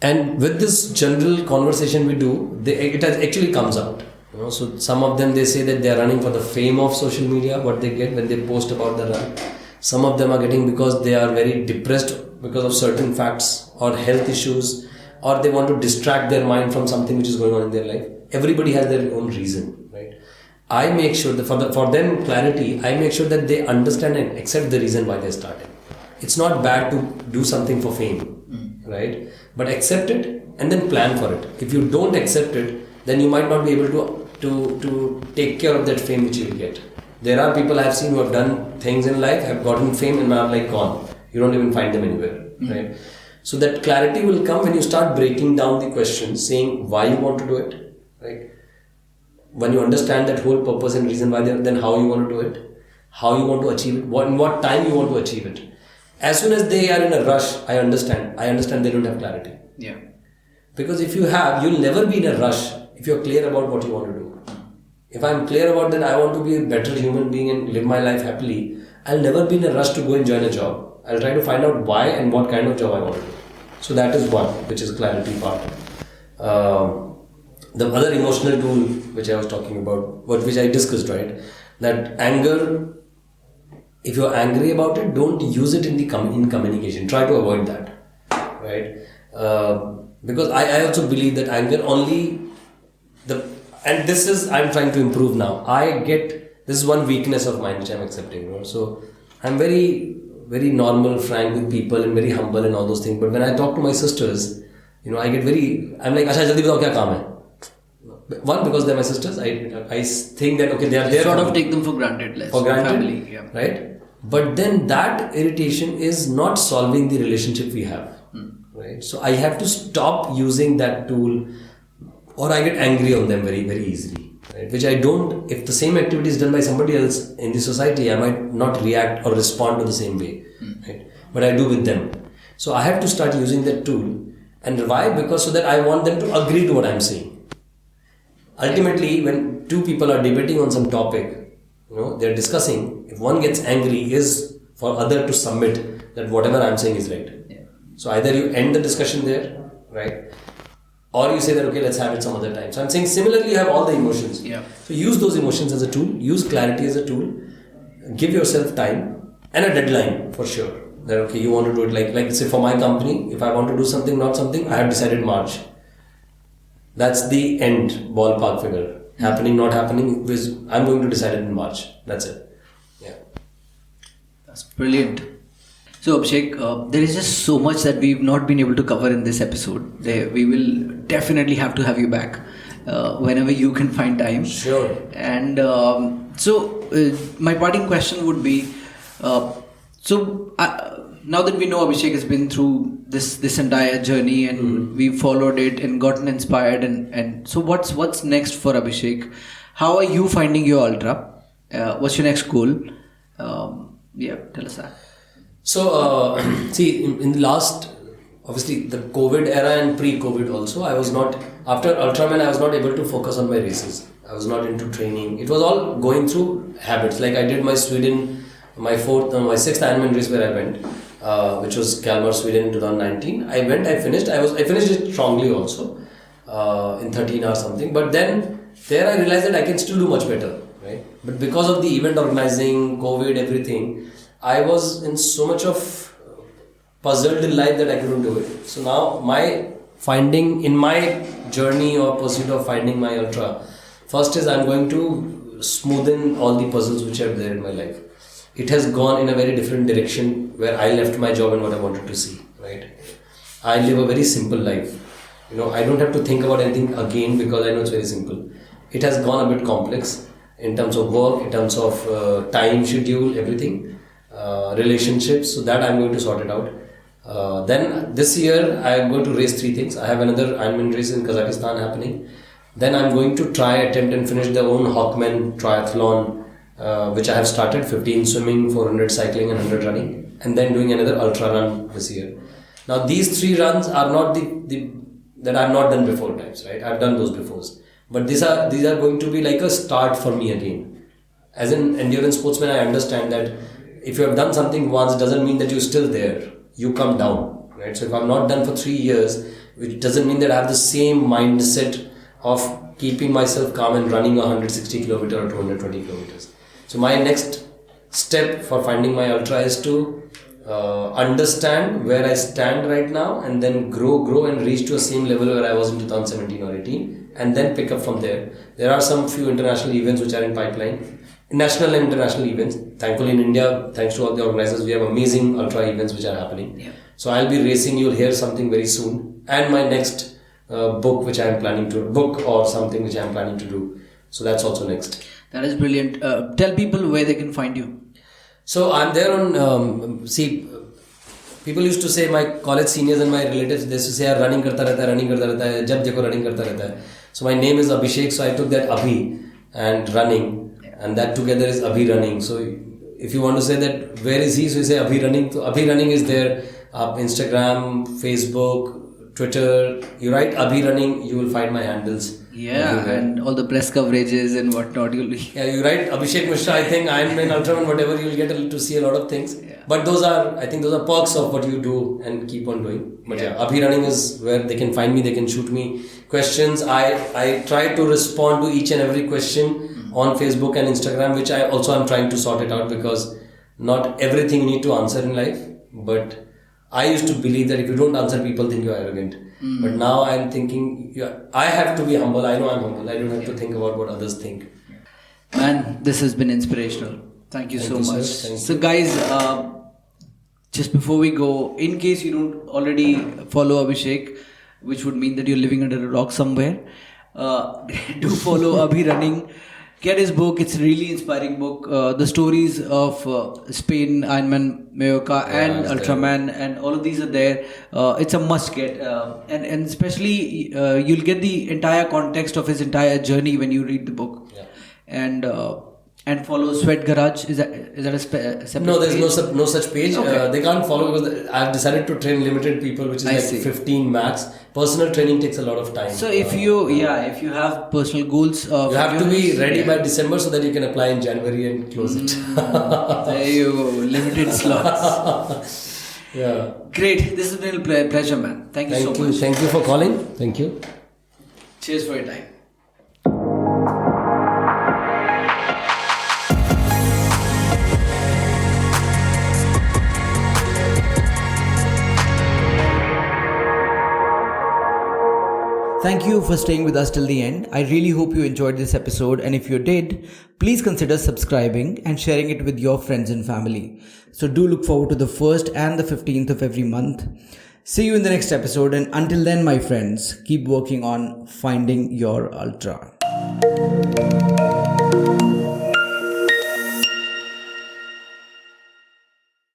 And with this general conversation we do, it actually comes out. So some of them, they say that they are running for the fame of social media, what they get when they post about the run. Some of them are getting because they are very depressed because of certain facts or health issues, or they want to distract their mind from something which is going on in their life. Everybody has their own reason, right? I make sure that for them clarity, I make sure that they understand and accept the reason why they're starting. It's not bad to do something for fame, right? But accept it and then plan for it. If you don't accept it, then you might not be able to take care of that fame which you will get. There are people I have seen who have done things in life, have gotten fame and are like gone. You don't even find them anywhere, right? So that clarity will come when you start breaking down the questions, saying why you want to do it, right? When you understand that whole purpose and reason why, then how you want to do it, how you want to achieve it, in what time you want to achieve it. As soon as they are in a rush, I understand they don't have clarity. Yeah. Because if you'll never be in a rush if you're clear about what you want to do. If I'm clear about that I want to be a better human being and live my life happily, I'll never be in a rush to go and join a job. I'll try to find out why and what kind of job I want to do. So that is one, which is clarity part. The other emotional tool which I was talking about, which I discussed, right? That anger, if you're angry about it, don't use it in communication. Try to avoid that, right? Because I also believe that anger and this is, I'm trying to improve now. This is one weakness of mine which I'm accepting. So I'm very, very normal, frank with people and very humble and all those things. But when I talk to my sisters, I'm like, "Acha, jaldi batao kya kaam hai?" One, because they're my sisters, I think that okay, they are there. Sort of take them for granted, family, yeah. Right? But then that irritation is not solving the relationship we have. Right? right? So I have to stop using that tool, or I get angry on them very, very easily, right? Which I don't. If the same activity is done by somebody else in the society, I might not react or respond to the same way, right? But I do with them. So I have to start using that tool. And why? Because so that I want them to agree to what I'm saying. Ultimately, when two people are debating on some topic, they're discussing, if one gets angry, is for other to submit that whatever I'm saying is right. Yeah. So either you end the discussion there, right? Or you say that, okay, let's have it some other time. So I'm saying similarly, you have all the emotions. Yeah. So use those emotions as a tool, use clarity as a tool, give yourself time and a deadline for sure. That, okay, you want to do it like say for my company, if I want to do something, not something, I have decided March. That's the end ballpark figure. Happening, not happening, is I'm going to decide it in March. That's it. Yeah. That's brilliant. So Abhishek, there is just so much that we've not been able to cover in this episode. We will definitely have to have you back whenever you can find time. Sure. And my parting question would be, now that we know Abhishek has been through this entire journey and we followed it and gotten inspired, and so what's next for Abhishek? How are you finding your ultra? What's your next goal? Tell us that. So, see, in the last, obviously, the COVID era and pre-COVID also, I was not, after Ultraman, I was not able to focus on my races. I was not into training. It was all going through habits. Like I did my Sweden, my sixth Ironman race where I went, which was Kalmar, Sweden in 2019. I finished it strongly also, in 13 or something. But then, there I realized that I can still do much better, right? But because of the event organizing, COVID, everything, I was in so much of puzzled in life that I couldn't do it. So now my journey or pursuit of finding my ultra, first is I'm going to smoothen all the puzzles which are there in my life. It has gone in a very different direction where I left my job and what I wanted to see, right? I live a very simple life. I don't have to think about anything again because I know it's very simple. It has gone a bit complex in terms of work, in terms of time schedule, everything. Relationships, so that I'm going to sort it out. Then this year I'm going to race 3 things. I have another Ironman race in Kazakhstan happening. Then I'm going to attempt and finish the own Hawkman triathlon, which I have started, 15 swimming, 400 cycling and 100 running, and then doing another ultra run this year. Now these 3 runs are not the that I've not done before times, right? I've done those before, but these are going to be like a start for me again. As an endurance sportsman, I understand that if you have done something once, doesn't mean that you're still there. You come down, right? So if I'm not done for 3 years, which doesn't mean that I have the same mindset of keeping myself calm and running 160 kilometers or 220 kilometers. So my next step for finding my ultra is to understand where I stand right now and then grow and reach to the same level where I was in 2017 or 18 and then pick up from there. There are some few international events which are in pipeline. National and international events. Thankfully in India, thanks to all the organizers, we have amazing ultra events which are happening. Yeah. So I'll be racing, you'll hear something very soon. And my next book which I'm planning to do. So that's also next. That is brilliant. Tell people where they can find you. So I'm there on, people used to say, my college seniors and my relatives, they used to say, running karta rehta hai, jab dekho running karta rehta hai. So my name is Abhishek, so I took that Abhi and running. And that together is Abhi Running. So if you want to say that where is he, so you say Abhi Running. So Abhi Running is there, Instagram, Facebook, Twitter. You write Abhi Running, you will find my handles. Yeah, everywhere. And all the press coverages and whatnot. You write Abhishek Mishra, I think, Ironman, Ultraman, whatever, you'll get to see a lot of things. Yeah. But those are perks of what you do and keep on doing. But Abhi Running is where they can find me, they can shoot me questions. I try to respond to each and every question on Facebook and Instagram, which I also am trying to sort it out because not everything you need to answer in life. But I used to believe that if you don't answer, people think you're arrogant. But now I'm thinking, I have to be humble. I know I'm humble. I don't have to think about what others think. Man, this has been inspirational. Thank you so much. So guys, just before we go, in case you don't already follow Abhishek, which would mean that you're living under a rock somewhere, do follow Abhi Running. Get his book. It's a really inspiring book. The stories of Spain, Ironman, Mallorca, and Ultraman, and all of these are there. It's a must get, and especially you'll get the entire context of his entire journey when you read the book. Yeah. And follow Sweat Garage. Is that a separate? No, there's page? no such page. Okay. They can't follow because I've decided to train limited people, which is I like see. 15 max. Personal training takes a lot of time. So if you have personal goals, you have to be ready by December so that you can apply in January and close it. There you go, limited slots. Yeah. Great. This has been a pleasure, man. Thank you so much. Thank you for calling. Thank you. Cheers for your time. Thank you for staying with us till the end. I really hope you enjoyed this episode, and if you did, please consider subscribing and sharing it with your friends and family. So do look forward to the 1st and the 15th of every month. See you in the next episode, and until then, my friends, keep working on finding your ultra.